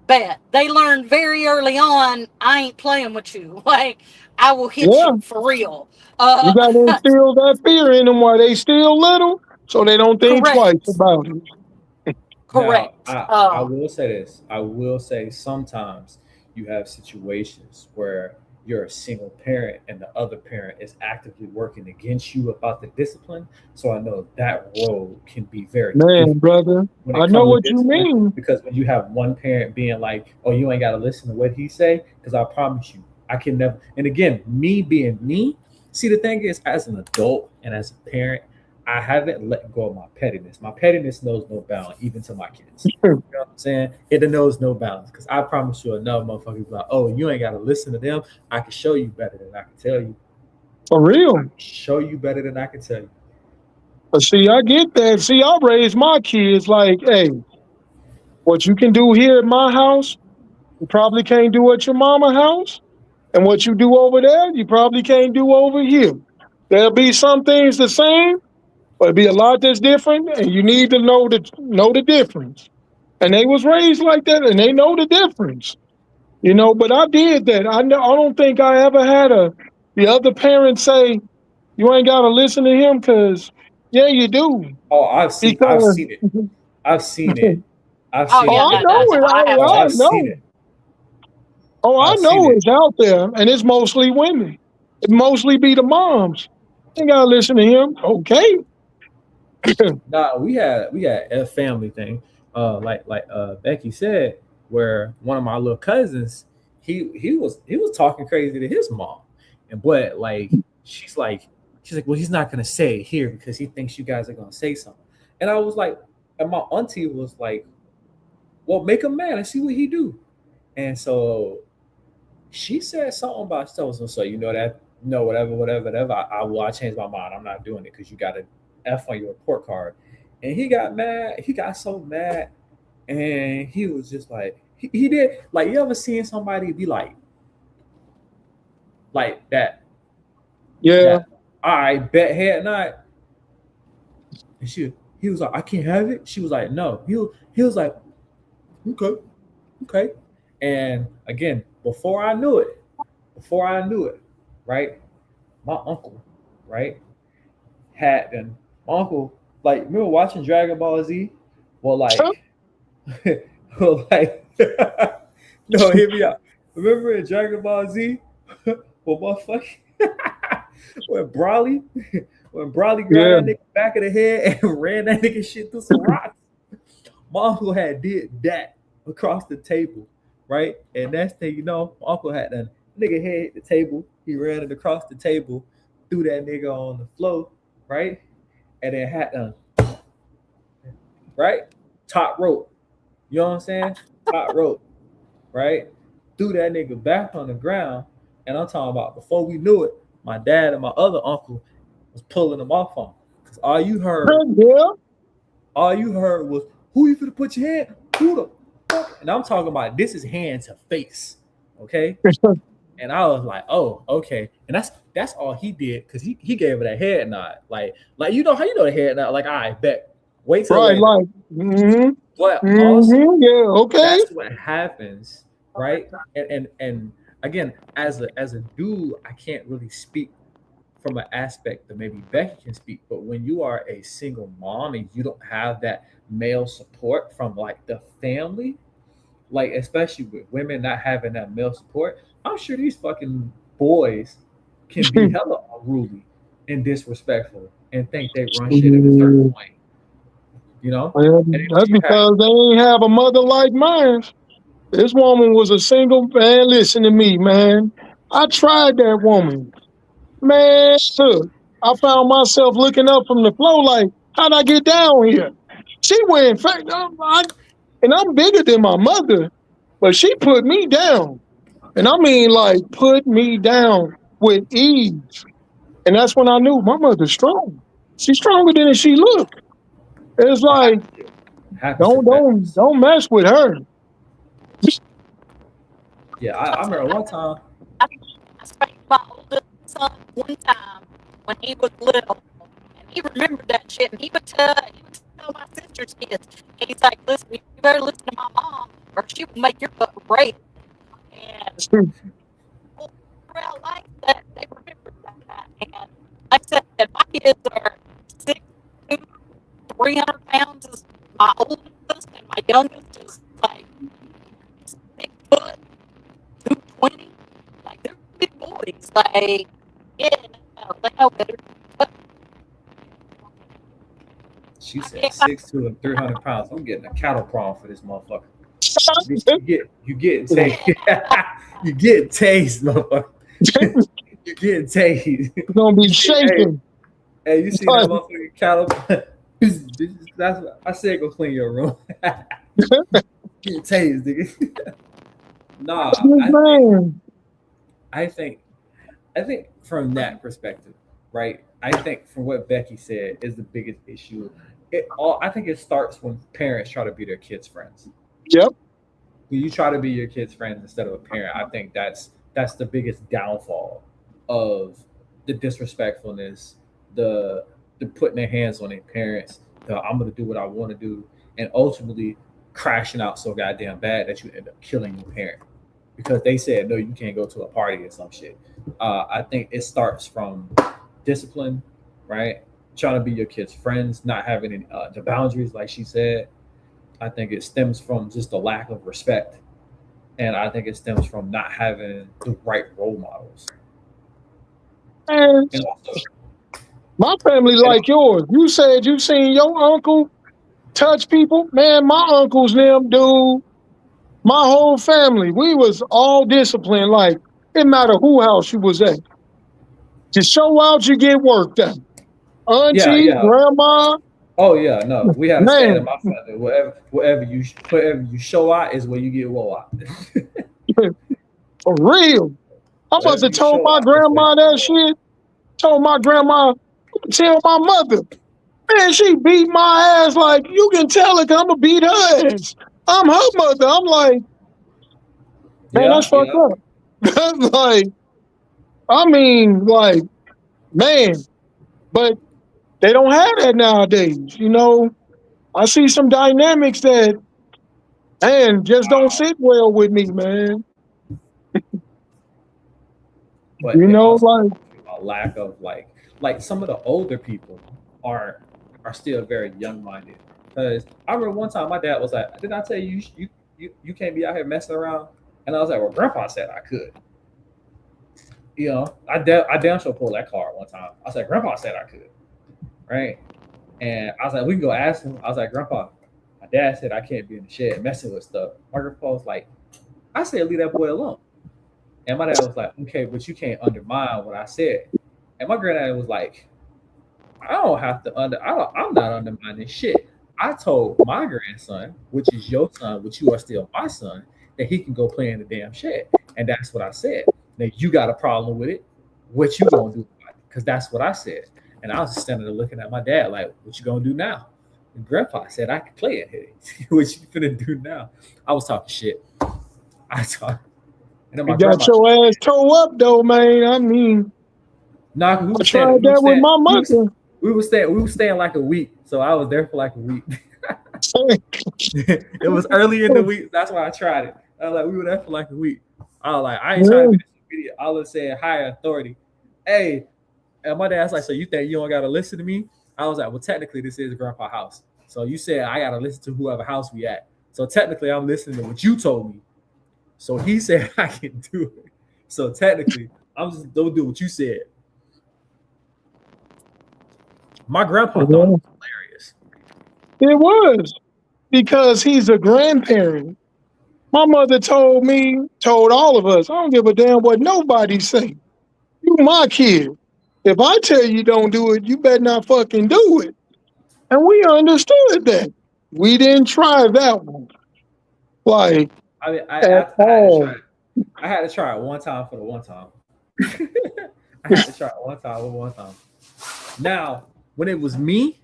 bet they learned very early on, I ain't playing with you. Like, I will hit you for real. You got to instill that fear in them while they still little, so they don't think twice about it. Correct. Now, I will say this. I will say sometimes you have situations where you're a single parent and the other parent is actively working against you about the discipline. So I know that role can be very brother. I know what you mean. Because when you have one parent being like, oh, you ain't got to listen to what he say, because I promise you, I can never. And again, me being me, see, the thing is, as an adult and as a parent, I haven't let go of my pettiness. My pettiness knows no bounds, even to my kids. You know what I'm saying? It knows no bounds, because I promise you, enough motherfuckers like, oh, you ain't got to listen to them. I can show you better than I can tell you. For real? I can show you better than I can tell you. But see, I get that. See, I raised my kids like, hey, what you can do here at my house, you probably can't do at your mama's house. And what you do over there, you probably can't do over here. There'll be some things the same, but it'll be a lot that's different, and you need to know the difference. And they was raised like that, and they know the difference. You know, but I did that. I don't think I ever had the other parent say, you ain't got to listen to him, because, yeah, you do. Oh, I've seen it. I've seen it. I've seen it. I know. Oh, I know it's out there, and it's mostly women. It mostly be the moms. You ain't got to listen to him. Okay. Nah, we had a family thing, like Becky said, where one of my little cousins, he was talking crazy to his mom, but like she's like, well, he's not gonna say it here because he thinks you guys are gonna say something. And I was like, and my auntie was like, well, make him mad and see what he do. And so she said something about so you know that, no, whatever. I changed my mind. I'm not doing it because you got an F on your report card. And he got mad. He got so mad, and he was just like, he did, like, you ever seen somebody be like that? Yeah. That, all right, bet head not. And he was like, I can't have it. She was like, no. He was like, okay. And again, before I knew it, right? My uncle, right, my uncle, like, remember watching Dragon Ball Z? Well, like, no, hear me out. Remember in Dragon Ball Z, when Broly grabbed that nigga back of the head and ran that nigga shit through some rocks. My uncle had did that across the table, right? And that's thing, you know, my uncle had done. Nigga head hit the table. He ran it across the table, threw that nigga on the floor, right? And then had done, right? Top rope. You know what I'm saying? Top rope, right? Threw that nigga back on the ground. And I'm talking about before we knew it, my dad and my other uncle was pulling him off on him. Because all you heard was, who you finna put your hand? Who the fuck? And I'm talking about, this is hand to face. Okay? And I was like, oh, okay. And that's all he did, because he gave her that head nod. Like, you know how you know the head nod? Like, all right, bet. Wait till later. Like, But also, yeah, okay. That's what happens, right? And again, as a dude, I can't really speak from an aspect that maybe Becky can speak. But when you are a single mom and you don't have that male support from like the family, like especially with women not having that male support, I'm sure these fucking boys can be hella unruly and disrespectful and think they run shit at a certain point. You know? That's because they ain't have a mother like mine. This woman was a single man. Listen to me, man. I tried that woman. Man, look, I found myself looking up from the floor like, how'd I get down here? She went, and I'm bigger than my mother, but she put me down. And I mean, like, put me down with ease. And that's when I knew my mother's strong. She's stronger than she look. It's like, don't mess with her. Yeah, I remember one time. I spanked my oldest son one time when he was little, and he remembered that shit. And he would tell my sister's kids, and he's like, "Listen, you better listen to my mom, or she will make your butt rape." And around like that, they remembered that. And like I said, my kids are 6'2", 300 pounds is my oldest, and my youngest is like 6 foot, 220. Like, they're big boys. Like, yeah, they know better. But she said 6'2" and 300 pounds. I'm getting a cattle prong for this motherfucker. You getting tased. You getting tased, motherfucker. You getting tased. It's gonna be shaking. Hey, you see that motherfucking cattle? That's what I said. Go clean your room. Get tased, nigga. Nah, I think from that perspective, right? I think from what Becky said is the biggest issue. I think it starts when parents try to be their kids' friends. Yep. When you try to be your kid's friend instead of a parent, I think that's the biggest downfall of the disrespectfulness, the putting their hands on their parents, I'm gonna do what I want to do, and ultimately crashing out so goddamn bad that you end up killing your parent because they said no, you can't go to a party or some shit. I think it starts from discipline, right? Trying to be your kids' friends, not having any, the boundaries, like she said. I think it stems from just a lack of respect. And I think it stems from not having the right role models. And also, my family like yours. You said you seen your uncle touch people. Man, my uncles them, dude. My whole family, we was all disciplined. Like, it didn't matter who house you was at. To show out, you get work done. Auntie, Yeah. grandma, Oh yeah, no, we had a saying in man, my family: wherever you show out is where you get woe out. for real. I must Wherever have you told show my out is where you grandma get that woe out. shit. Told my grandma, tell my mother. Man, she beat my ass like, you can tell it 'cause I'm going to beat her ass. I'm her mother. I'm like, man, that's Yeah, fucked yeah. up. That's like, I mean, like, man, but they don't have that nowadays. You know, I see some dynamics that, man, just don't sit well with me, man. But You it know, also like, a lack of like some of the older people are still very young minded. Because I remember one time my dad was like, "Didn't I tell you you can't be out here messing around?" And I was like, "Well, Grandpa said I could." You know, I damn sure pulled that card one time. I was like, "Grandpa said I could," right? And I was like, "We can go ask him." I was like, "Grandpa, my dad said I can't be in the shed messing with stuff." My grandpa was like, "I said leave that boy alone." And my dad was like, "Okay, but you can't undermine what I said." And my granddad was like, "I don't have to I'm not undermining shit. I told my grandson, which is your son, which you are still my son, that he can go play in the damn shed. And that's what I said. Now you got a problem with it. What you gonna do about it? Because that's what I said." And I was just standing there looking at my dad like, "What you gonna do now?" And Grandpa said I could play in here. What you finna do now? I was talking shit. I talk, and then you my got grandma. your ass toe up, though, man. I mean, Nah, we I were staying. tried that with my mother. We were staying like a week, so I was there for like a week. It was early in the week. That's why I tried it. I was like, we were there for like a week. I was like, I ain't trying to be disobedient. I was saying higher authority. Hey, and my dad's like, so you think you don't gotta listen to me? I was like, well, technically this is Grandpa's house. So you said I gotta listen to whoever house we at. So technically I'm listening to what you told me. So he said I can do it. So technically, I'm just don't do what you said. My grandpa thought it was hilarious. It was because he's a grandparent. My mother told me, told all of us, I don't give a damn what nobody say. You my kid. If I tell you don't do it, you better not fucking do it. And we understood that. We didn't try that one. Like, I mean, at I had to try all. it. I had to try it one time for the one time. I had to try it one time with one time. Now, when it was me,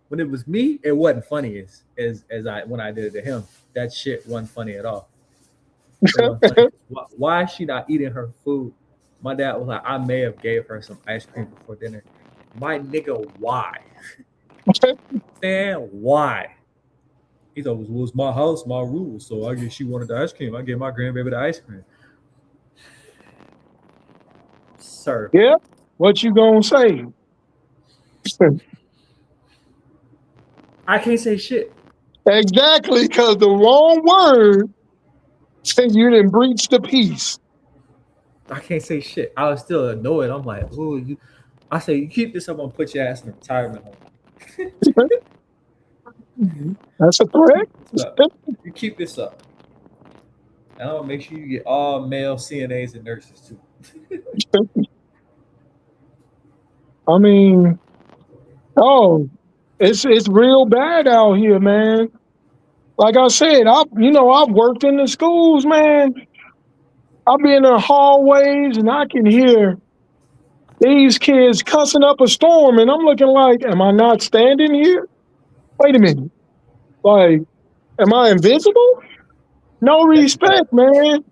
it wasn't funny as I when I did it to him. That shit wasn't funny at all. It wasn't funny. Why is she not eating her food? My dad was like, I may have gave her some ice cream before dinner. My nigga, why? Man, why? He thought it was my house, my rules. So I guess she wanted the ice cream. I gave my grandbaby the ice cream. Sir. Yeah, what you gonna say? I can't say shit. Exactly, because the wrong word said you didn't breach the peace. I can't say shit. I was still annoyed. I'm like, oh, you. I say, you keep this up, I'm gonna put your ass in a retirement home. That's a threat. You keep this up. And I'm gonna make sure you get all male CNAs and nurses too. I mean, oh, it's real bad out here, man. Like I said, I've worked in the schools, man. I'll be in the hallways and I can hear these kids cussing up a storm, and I'm looking like, am I not standing here? Wait a minute. Like, am I invisible? No respect, man.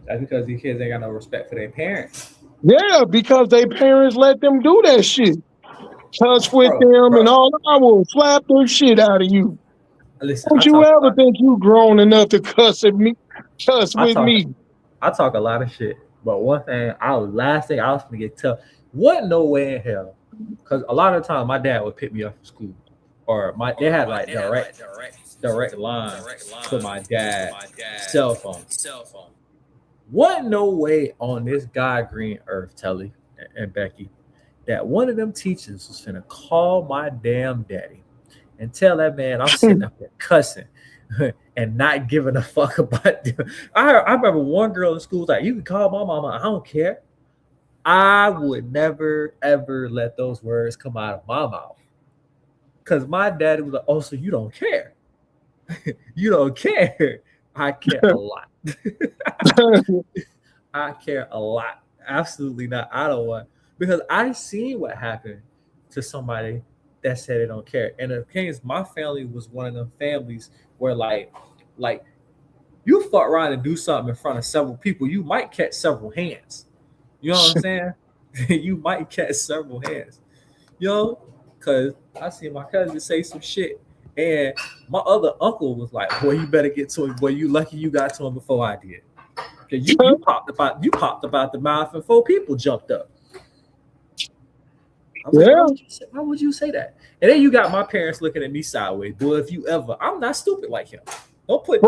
That's because these kids ain't got no respect for their parents. Yeah, because they parents let them do that shit. Cuss with them and Bro. all. I will slap the shit out of you. Listen, Don't you ever think you grown enough to cuss with me? I talk a lot of shit. But one thing, last thing I was gonna get tough. What no way in hell? Because a lot of the time my dad would pick me up from school. Or they had like direct line to my dad's cell phone. What no way on this God green earth, Telly and Becky, that one of them teachers was finna call my damn daddy and tell that man I'm sitting up there cussing. And and not giving a fuck about them. I remember one girl in school was like, you can call my mama, I don't care. I would never ever let those words come out of my mouth. Because my daddy was like, oh, so you don't care. You don't care. I care a lot. I care a lot. Absolutely not. I don't want, because I seen what happened to somebody that said they don't care. And the thing is, my family was one of them families where like you fuck around and do something in front of several people, you might catch several hands. You know what I'm saying? You might catch several hands. You know, because I seen my cousin say some shit, and my other uncle was like, "Boy, you better get to him. Boy, you lucky you got to him before I did. Cause you popped about the mouth and 4 people jumped up." I was like, why would you say that? And then you got my parents looking at me sideways. Boy, if you ever, I'm not stupid like him. Don't put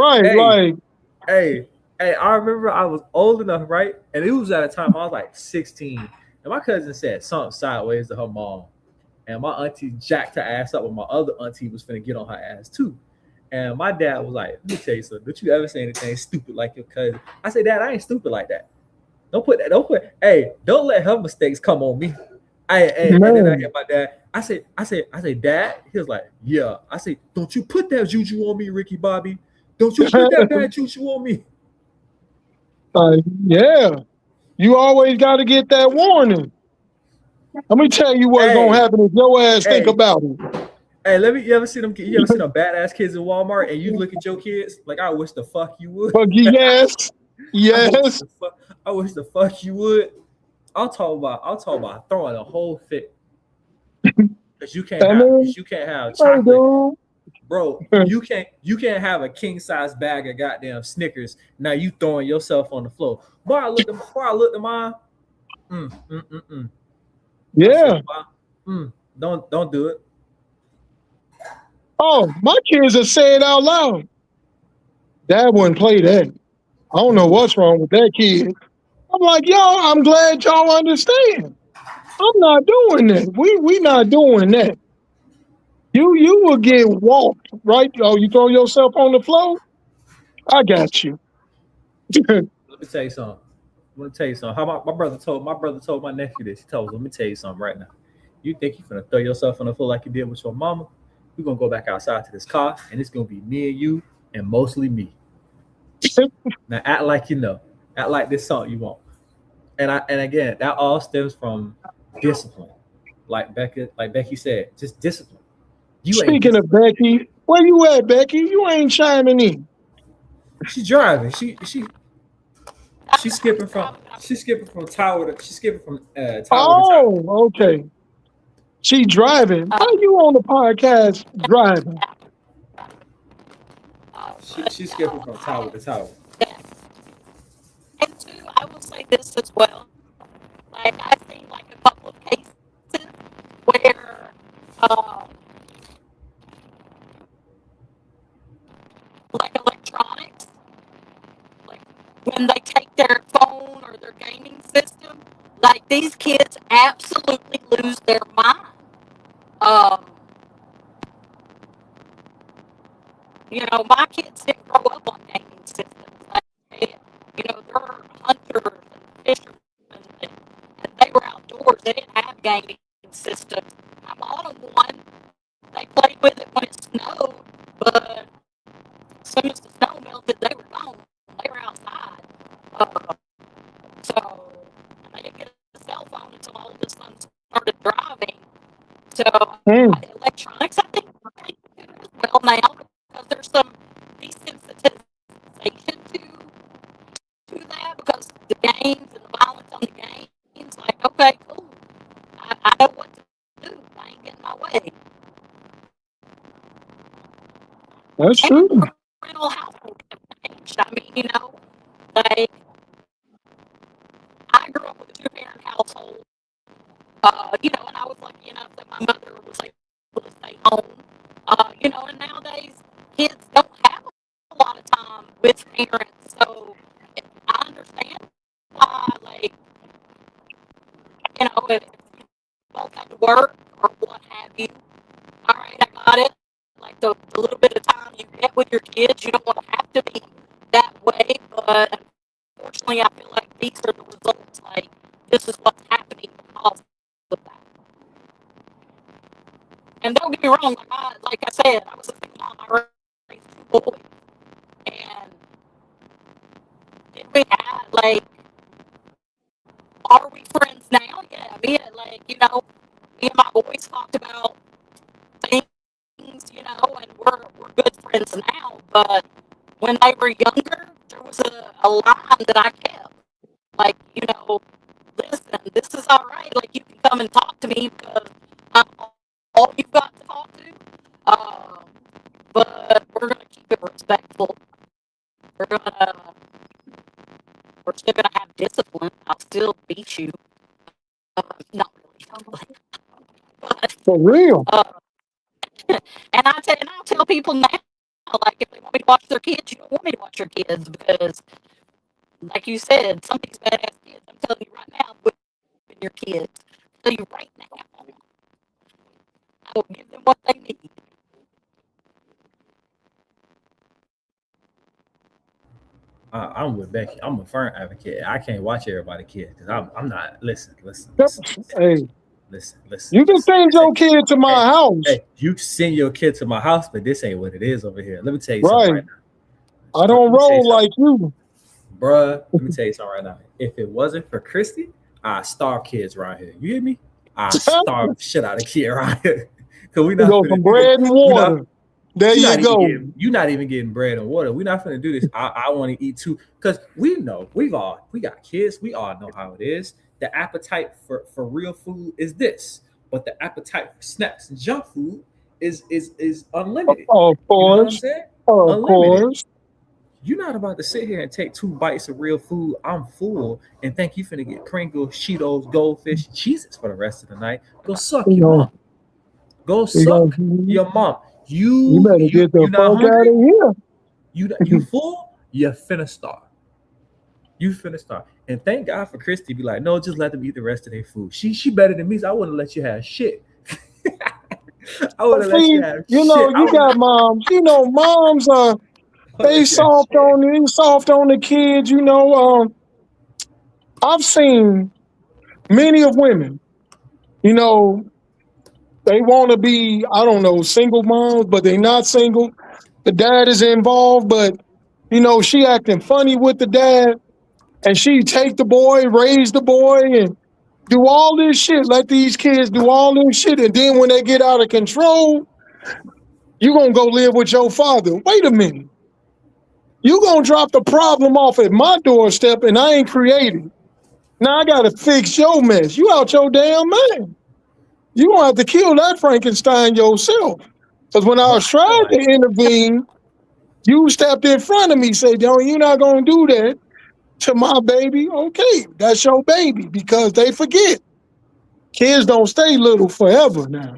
Hey, I remember I was old enough, right? And it was at a time I was like 16, and my cousin said something sideways to her mom, and my auntie jacked her ass up when my other auntie was finna get on her ass too. And my dad was like, let me tell you something. Don't you ever say anything stupid like your cousin. I said, Dad, I ain't stupid like that. Don't let her mistakes come on me. And then I hit my dad. I said, Dad. He was like, yeah. I said, don't you put that juju on me, Ricky Bobby. Don't you put that bad juju on me. Yeah. You always got to get that warning. Let me tell you what's gonna happen if your ass think about it. Hey, you ever see them badass kids in Walmart and you look at your kids like, I wish the fuck you would. Yes. I wish the fuck you would. I'll talk about throwing a whole fit. Because you can't have chocolate. Bro, you can't have a king size bag of goddamn Snickers. Now you throwing yourself on the floor. Boy, I looked at mine. Yeah. Said, don't do it. Oh, my kids are saying out loud, Dad wouldn't play that. I don't know what's wrong with that kid. I'm like, y'all, I'm glad y'all understand. I'm not doing that. We not doing that. You will get walked, right? Oh, you throw yourself on the floor? I got you. Let me tell you something. How my brother told my nephew this. He told him, let me tell you something right now. You think you're gonna throw yourself on the floor like you did with your mama? We're gonna go back outside to this car, and it's gonna be me and you, and mostly me. Now act like you know. Act like this something you want. And again, that all stems from discipline. Like Becky said, just discipline. Speaking of Becky, where you at, Becky? You ain't chiming in. She's driving. She's skipping from tower to tower. Oh, okay. She driving. Why you on the podcast driving? She's skipping from tower to tower. And two, I will say this as well. Like I've seen like a couple of cases where like electronics, like when they take their phone or their gaming system, like these kids absolutely lose their mind. You know, my kids didn't grow up on gaming systems. Like, you know, they're hunters and fishermen, and they were outdoors. They didn't have gaming systems. I bought them one. They played with it when it snowed, but as soon as the snow melted, they were gone. They were outside. So they didn't get a cell phone until all of a sudden started driving. So electronics, I think, well now, because there's some desensitization to that, because the games and the violence on the games, like, okay, cool, I know what to do. I ain't getting my way. That's true. Parental household changed. I mean, you know, like, I grew up with a two-parent household, you know, and I was lucky enough that my mother was able to stay home. You know, and nowadays kids don't have a lot of time with parents, so I understand why, like, you know, if you both have to work or what have you, all right, I got it. Like the little bit of time you get with your kids, you don't want to unfortunately, I feel like these are the results. Like, this is what's happening because of that. And don't get me wrong, like I said, I was a single mom. I raised 2 boys. And did we have, like, are we friends now? Yeah, me and my boys talked about things, and we're good friends now. But when they were younger, there was a line that I kept. Like, listen, this is all right. Like, you can come and talk to me because I'm all you've got to talk to. But we're going to keep it respectful. We're still going to have discipline. I'll still beat you. Not really. But, For real. and I'll tell people now, like, if they want me to watch their kids, you don't want me to watch your kids because, like you said, some of these badass kids, I'm telling you right now, with your kids, I'll tell you right now, I will give them what they need. I'm with Becky. I'm a firm advocate. I can't watch everybody kids because I'm not. Listen. Hey, Listen. you can send your kid to my house. Hey, you send your kid to my house, but this ain't what it is over here. Let me tell you something right now. I don't roll like you. Bruh, let me tell you something right now. If it wasn't for Christy, I'd starve kids around here. You hear me? I'd starve the shit out of kids around here. Because we not go from bread and water. There you go. You're not even getting bread and water. We're not going to do this. I want to eat too. Because we know, we got kids. We all know how it is. The appetite for real food is this. But the appetite for snacks and junk food is unlimited. Of course. You know what I'm saying? Of course. You're not about to sit here and take 2 bites of real food. I'm full and think you finna get Pringles, Cheetos, Goldfish, Cheez-Its for the rest of the night. Go suck your mom. Go suck your mom. You better get the fuck out of here. You full? You're finna starve. You finna starve. And thank God for Christy. Be like, no, just let them eat the rest of their food. She better than me, so I wouldn't let you have shit. I wouldn't let you have shit. You got moms. Moms are they soft on the kids. I've seen many of women. They want to be, I don't know, single moms, but they're not single. The dad is involved, but she acting funny with the dad, and she take the boy, raise the boy, and do all this shit. Let these kids do all this shit, and then when they get out of control, you gonna go live with your father. Wait a minute. You gonna drop the problem off at my doorstep, and I ain't created. Now I gotta fix your mess. You out your damn mind. You gonna have to kill that Frankenstein yourself. Because when I was trying to intervene, you stepped in front of me, said, "No, you're not gonna do that to my baby." Okay, that's your baby, because they forget. Kids don't stay little forever now.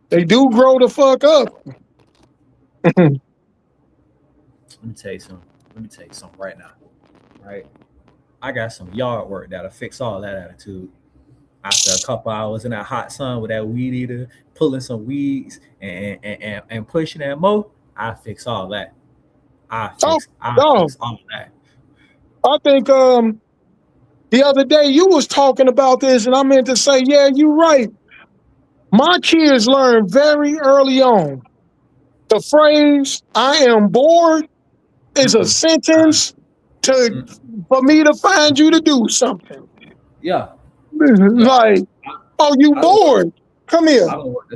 They do grow the fuck up. Let me tell you something right now. Right? I got some yard work that'll fix all that attitude. After a couple hours in that hot sun with that weed eater, pulling some weeds and pushing that mow, I fix all that. I fix all that. I think the other day you was talking about this, and I meant to say, yeah, you're right. My kids learn very early on. The phrase "I am bored" is a sentence for me to find you to do something. Yeah. Like, oh, you bored? Come here. I don't work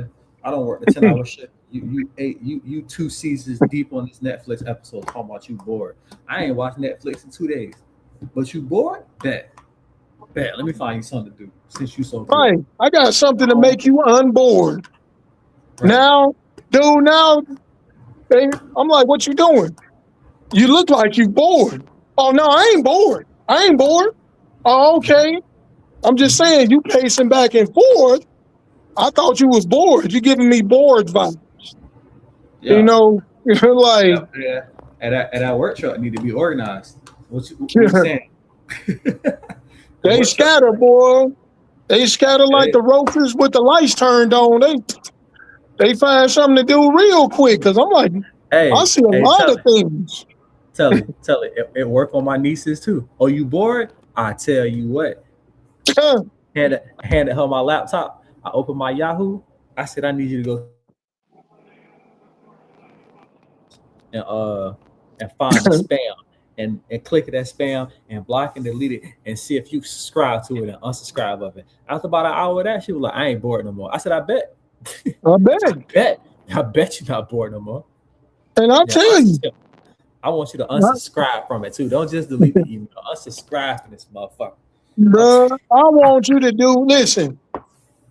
the 10-hour shift. You 2 seasons deep on this Netflix episode talking about you bored. I ain't watched Netflix in 2 days. But you bored? Bet. Let me find you something to do since you so cool. Right. I got something to make you unbored. Right. Now, dude, I'm like, what you doing? You look like you bored. Oh, no, I ain't bored. Oh, okay. I'm just saying, you pacing back and forth. I thought you was bored. You giving me bored vibes. Yeah. You're like... Yeah. And that work truck need to be organized. What you saying? They scatter, boy. They scatter like the roaches with the lights turned on. They find something to do real quick, because I'm like, I see a lot of things. Tell it. It worked on my nieces too. Oh, you bored? I tell you what. handed her my laptop. I opened my Yahoo. I said, I need you to go and find the spam and click that spam and block and delete it and see if you subscribe to it and unsubscribe of it. After about an hour of that, she was like, I ain't bored no more. I said, I bet. I bet. I bet you're not bored no more. And I'll tell you. I want you to unsubscribe from it too. Don't just delete the email. Unsubscribe from this motherfucker. Bruh, I want you to listen.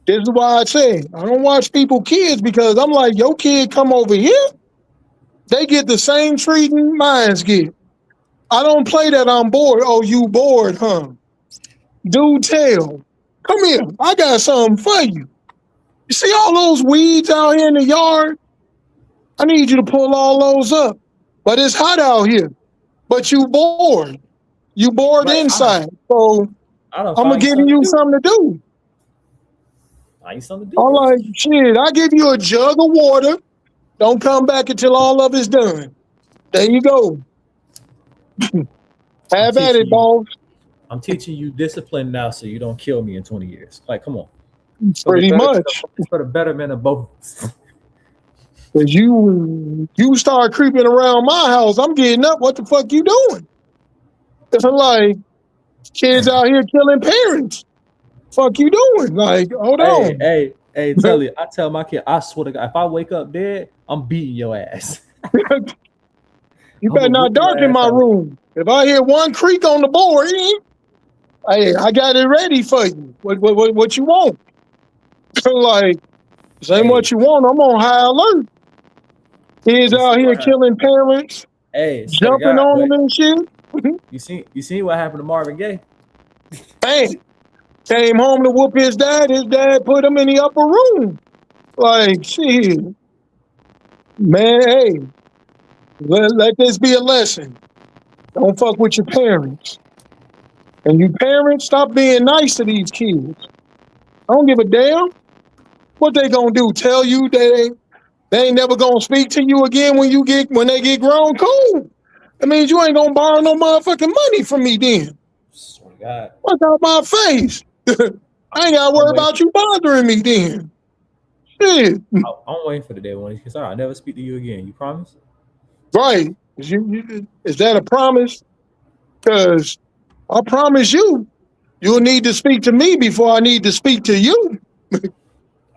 This is why I say I don't watch people kids, because I'm like, your kid come over here, they get the same treatment mines get. I don't play that I'm bored. Oh, you bored, huh? Do tell. Come here. I got something for you. You see all those weeds out here in the yard? I need you to pull all those up. But it's hot out here. But you bored. You bored right, inside. So I'm going to give you something to do. I need something to do. I'm like, shit, I give you a jug of water. Don't come back until all of it's done. There you go. Have at it, boss. I'm teaching you discipline now so you don't kill me in 20 years. Like, come on. Pretty much. It's for the betterment of both. Because you start creeping around my house, I'm getting up. What the fuck you doing? It's like, kids out here killing parents. Fuck you doing? Like, hold on. Hey, tell you, I tell my kid, I swear to God, if I wake up dead, I'm beating your ass. You better not darken my room. If I hear one creak on the board, hey, I got it ready for you. What you want? Like, this ain't what you want. I'm on high alert. Kids out here killing parents, jumping on them and shit. You see what happened to Marvin Gaye? Bang. Came home to whoop his dad. His dad put him in the upper room. Like, shit. Man, hey, let this be a lesson. Don't fuck with your parents. And you parents, stop being nice to these kids. I don't give a damn. What they gonna do? Tell you they ain't never gonna speak to you again when they get grown? Cool. That means you ain't gonna borrow no motherfucking money from me then. Swear to God. What's out my face? I ain't gotta worry about you bothering me then. Shit. I'm waiting for the day when he says, I'll never speak to you again. You promise? Right. Is that a promise? Because I promise you'll need to speak to me before I need to speak to you.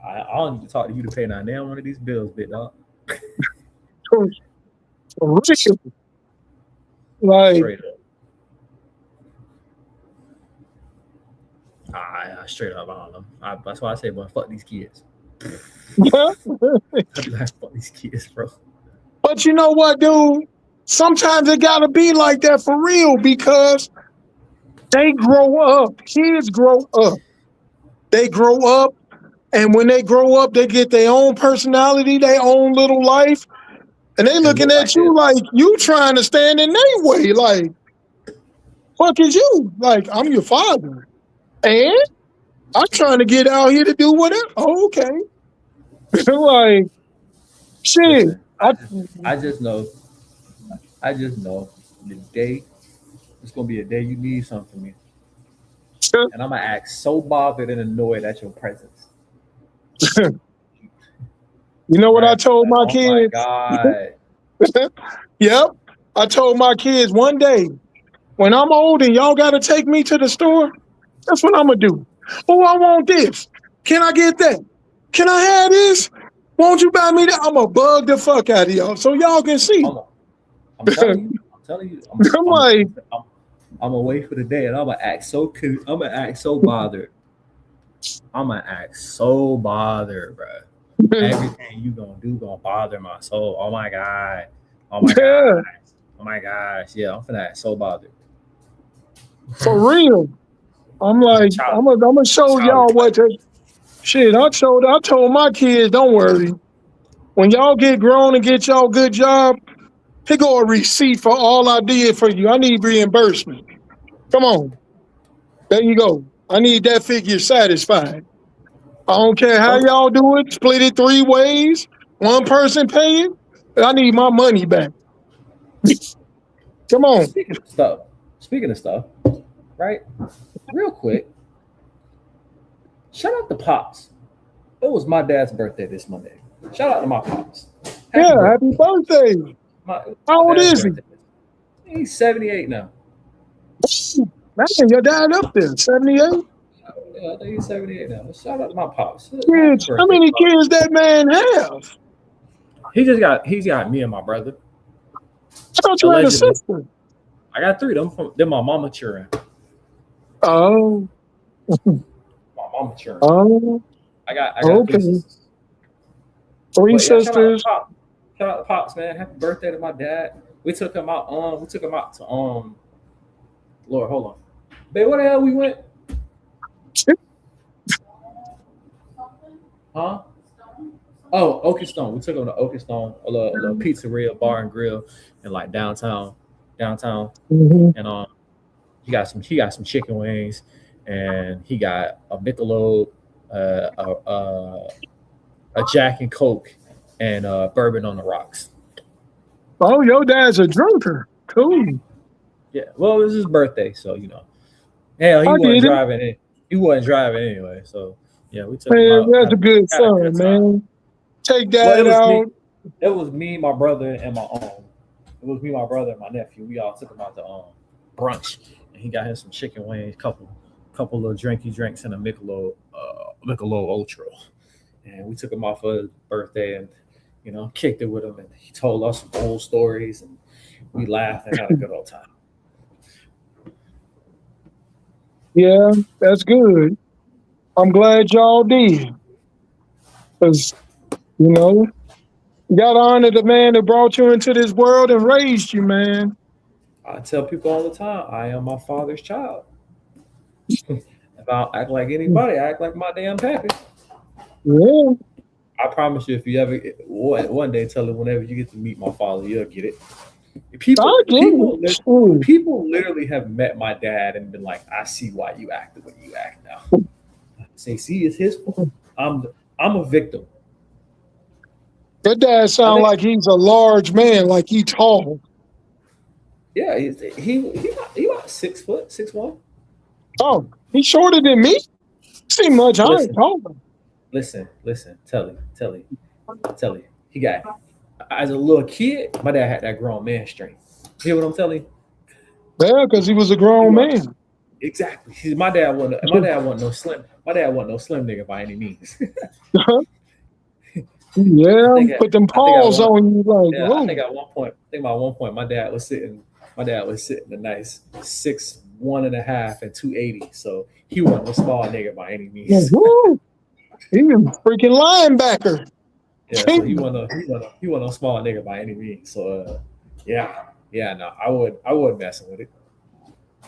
I don't need to talk to you to pay now one of these bills, big dog. Like, straight up. Straight up, I don't know. That's why I say, boy, fuck these kids. Fuck these kids, bro. But you know what, dude? Sometimes it gotta be like that for real, because they grow up. Kids grow up. They grow up, and when they grow up, they get their own personality, their own little life, and they looking at you like you trying to stand in their way. Like, fuck is you? Like, I'm your father, and I'm trying to get out here to do whatever. Oh, okay. Like, shit. Listen, I just know the day it's gonna be a day you need something from me, and I'm gonna act so bothered and annoyed at your presence. You know what I told my kids? My God. Yep. I told my kids one day, when I'm old and y'all gotta take me to the store, that's what I'm gonna do. Oh, I want this. Can I get that? Can I have this? Won't you buy me that? I'm gonna bug the fuck out of y'all so y'all can see. I'm telling you. I'm gonna wait for the day, and I'm gonna act so bothered. I'm gonna act so bothered, bro. Everything you gonna do gonna bother my soul. Oh my God. Oh my God. Oh my gosh. Yeah, I'm finna act so bothered. For real. I'm like, I'm gonna show y'all what to. Shit, I told my kids, don't worry. When y'all get grown and get y'all good job, here go a receipt for all I did for you. I need reimbursement. Come on. There you go. I need that figure satisfied. I don't care how y'all do it. Split it 3 ways. One person paying. I need my money back. Come on. Speaking of stuff, right? Real quick, shout out to Pops. It was my dad's birthday this Monday. Shout out to my Pops. Happy birthday. How old is he? He's 78 now. Man, your dad up there, 78? Yeah, I think he's 78 now. Shout out to my Pops. Kids, how many kids that man have? He's got me and my brother. I thought you had a sister. I got 3 of them. They're my mama children. Oh. My mama children. Oh. I got 3 sisters. 3 sisters. Shout out to Pops, man. Happy birthday to my dad. We took him out to Lord, hold on. Babe, where the hell we went? Huh? Oh, Oakestone. We took him to Oakestone, a little pizzeria, bar and grill, and like downtown. Mm-hmm. And he got some chicken wings, and he got a Michelob, a Jack and Coke, and bourbon on the rocks. Oh, your dad's a drinker. Cool. Yeah. Well, it was his birthday, so you know. Hell, he wasn't driving anyway, so yeah, we took him out. That's a good son, man. Take that out. It was me, my brother, and my nephew. We all took him out to brunch, and he got him some chicken wings, couple little drinky drinks, and a Michelob Ultra. And we took him out for his birthday, and you know, kicked it with him, and he told us some old stories, and we laughed and had a good old time. Yeah, that's good. I'm glad y'all did. Because, you know, you got to honor the man that brought you into this world and raised you, man. I tell people all the time, I am my father's child. If I don't act like anybody, I act like my damn pappy. Yeah. I promise you, if you ever, one day, tell him whenever you get to meet my father, you'll get it. People literally have met my dad and been like, I see why you act the way you act now. Say, see, it's his fault. I'm a victim. Your dad sounds like he's a large man, like he tall. Yeah, he about 6 foot, 6'1". Oh, he's shorter than me? See much higher, taller. Listen, tell him. He got, as a little kid, my dad had that grown man strength. You hear what I'm telling you? Yeah, because he was a grown man. Exactly. My dad wasn't no slim nigga by any means. Yeah, put them paws on you like. Yeah, I think at one point, my dad was sitting a nice 6'1.5" and 280. So he wasn't a small nigga by any means. He was a freaking linebacker. Yeah, so he wasn't a small nigga by any means. So no, I wouldn't mess with it.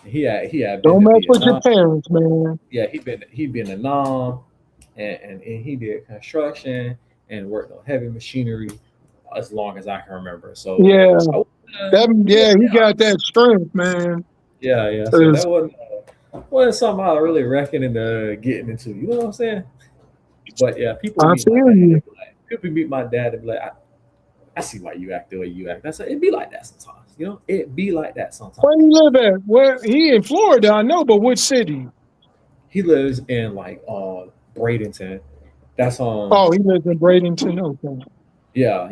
He had don't mess with your parents, man. Yeah, he been a nom, and he did construction and worked on heavy machinery as long as I can remember. So he got that strength, man. Yeah. So that wasn't something I really reckon into getting into. You know what I'm saying? But yeah, people meet my dad and be like, I see why you act the way you act. I said, it be like that sometimes. You know, it be like that sometimes. Where you live at? Where he in Florida, I know, but which city? He lives in like Bradenton. That's on. Oh, he lives in Bradenton. Okay. Yeah.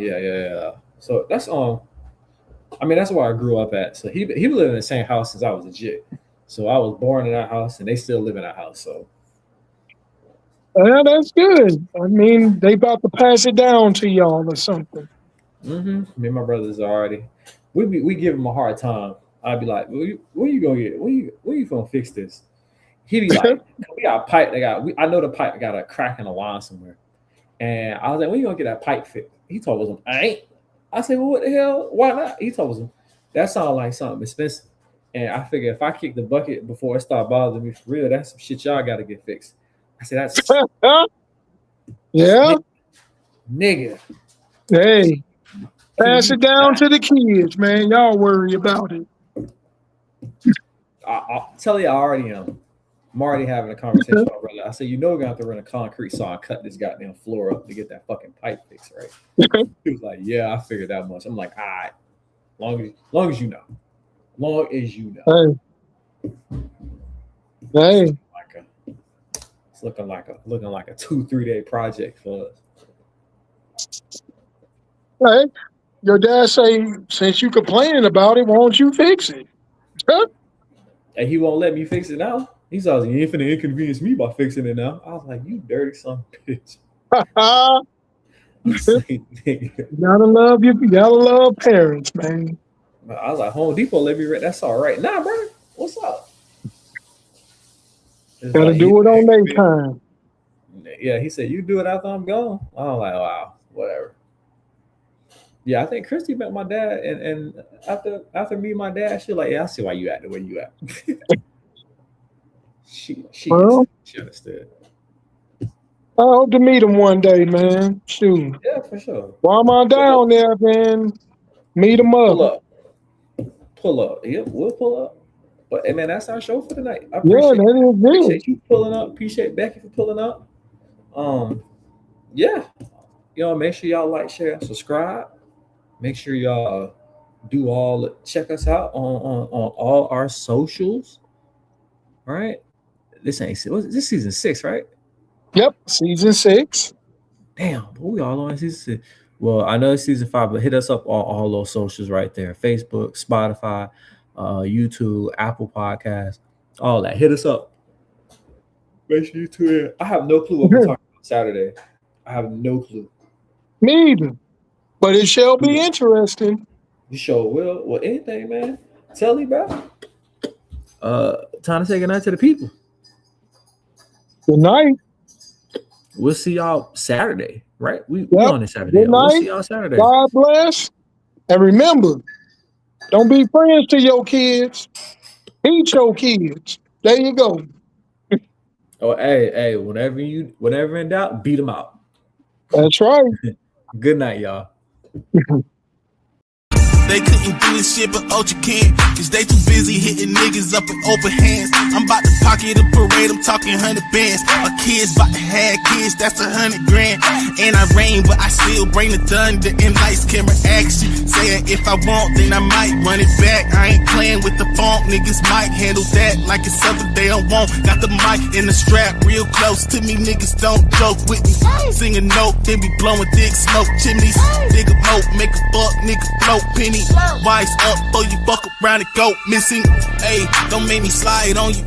So that's that's where I grew up at. So he lived in the same house since I was a jit. So I was born in that house, and they still live in that house. So. Yeah, that's good. I mean, they about to pass it down to y'all or something. Mm-hmm. Me and my brothers already. We give him a hard time. I'd be like, where you gonna get? Where you gonna fix this? He'd be like, we got a pipe. I know the pipe got a crack in the line somewhere. And I was like, when you gonna get that pipe fixed? He told us, I ain't. I said, well, what the hell? Why not? He told us, that sounds like something expensive. And I figured if I kick the bucket before it start bothering me for real, that's some shit y'all got to get fixed. I said, that's yeah, nigga. Hey, pass it down to the kids, man. Y'all worry about it. I'll tell you, I already am. I'm already having a conversation with my brother. I said, you know, we're gonna have to run a concrete saw and cut this goddamn floor up to get that fucking pipe fixed, right? He was like, yeah, I figured that much. I'm like, all right, long as you know. Long as you know. Hey. It's looking like a 2-3 day project for us. Hey, your dad say, since you complaining about it, why don't you fix it? Huh? And he won't let me fix it now. He's always, you ain't finna inconvenience me by fixing it now. I was like, you dirty son of a bitch. You gotta love parents, man. I was like, Home Depot let me rent. That's all right. Nah, bro. What's up? It's Gotta like, do it on their time. Yeah, he said, you do it after I'm gone. I was like, wow, whatever. Yeah, I think Christy met my dad, and after me and my dad, she like, yeah, I see why you at the way you at. she understood. I hope to meet him one day, man. Shoot. Yeah, for sure. While I'm down there, man, meet him up. Pull up. Yeah, we'll pull up. But hey, man, that's our show for tonight. I appreciate you pulling up. Appreciate Becky for pulling up. Yeah. Y'all make sure y'all like, share, subscribe. Make sure y'all check us out on all our socials. All right. This season 6, right? Yep, season 6. Damn, but we all on season 6. Well, I know it's season 5, but hit us up on all those socials right there: Facebook, Spotify, YouTube, Apple Podcasts, all that. Hit us up. Make sure you tune in. I have no clue what we're talking about Saturday. I have no clue. Me either. But it shall be interesting. You sure will. Well, anything, man. Tell me, bro. Time to say goodnight to the people. Good night. We'll see y'all Saturday, right? We on this Saturday. Good night. We'll see y'all Saturday. God bless. And remember, don't be friends to your kids. Beat your kids. There you go. Oh, hey, whenever in doubt, beat them out. That's right. Good night, y'all. They couldn't do this shit, but Ultra can. Cause they too busy hitting niggas up with open hands. I'm about to pocket a parade, I'm talking 100 bands. My kids about to have kids, that's 100 grand. And I rain, but I still bring the thunder and lights, camera action. Saying if I want, then I might run it back. I ain't playing with the funk, niggas might handle that like it's something they don't want. Got the mic and the strap real close to me, niggas don't joke with me. Sing a note, then be blowing thick smoke chimneys. Dig a moat, make a fuck, nigga float penny. Wise up, throw you buck around and go missing. Hey, don't make me slide on you.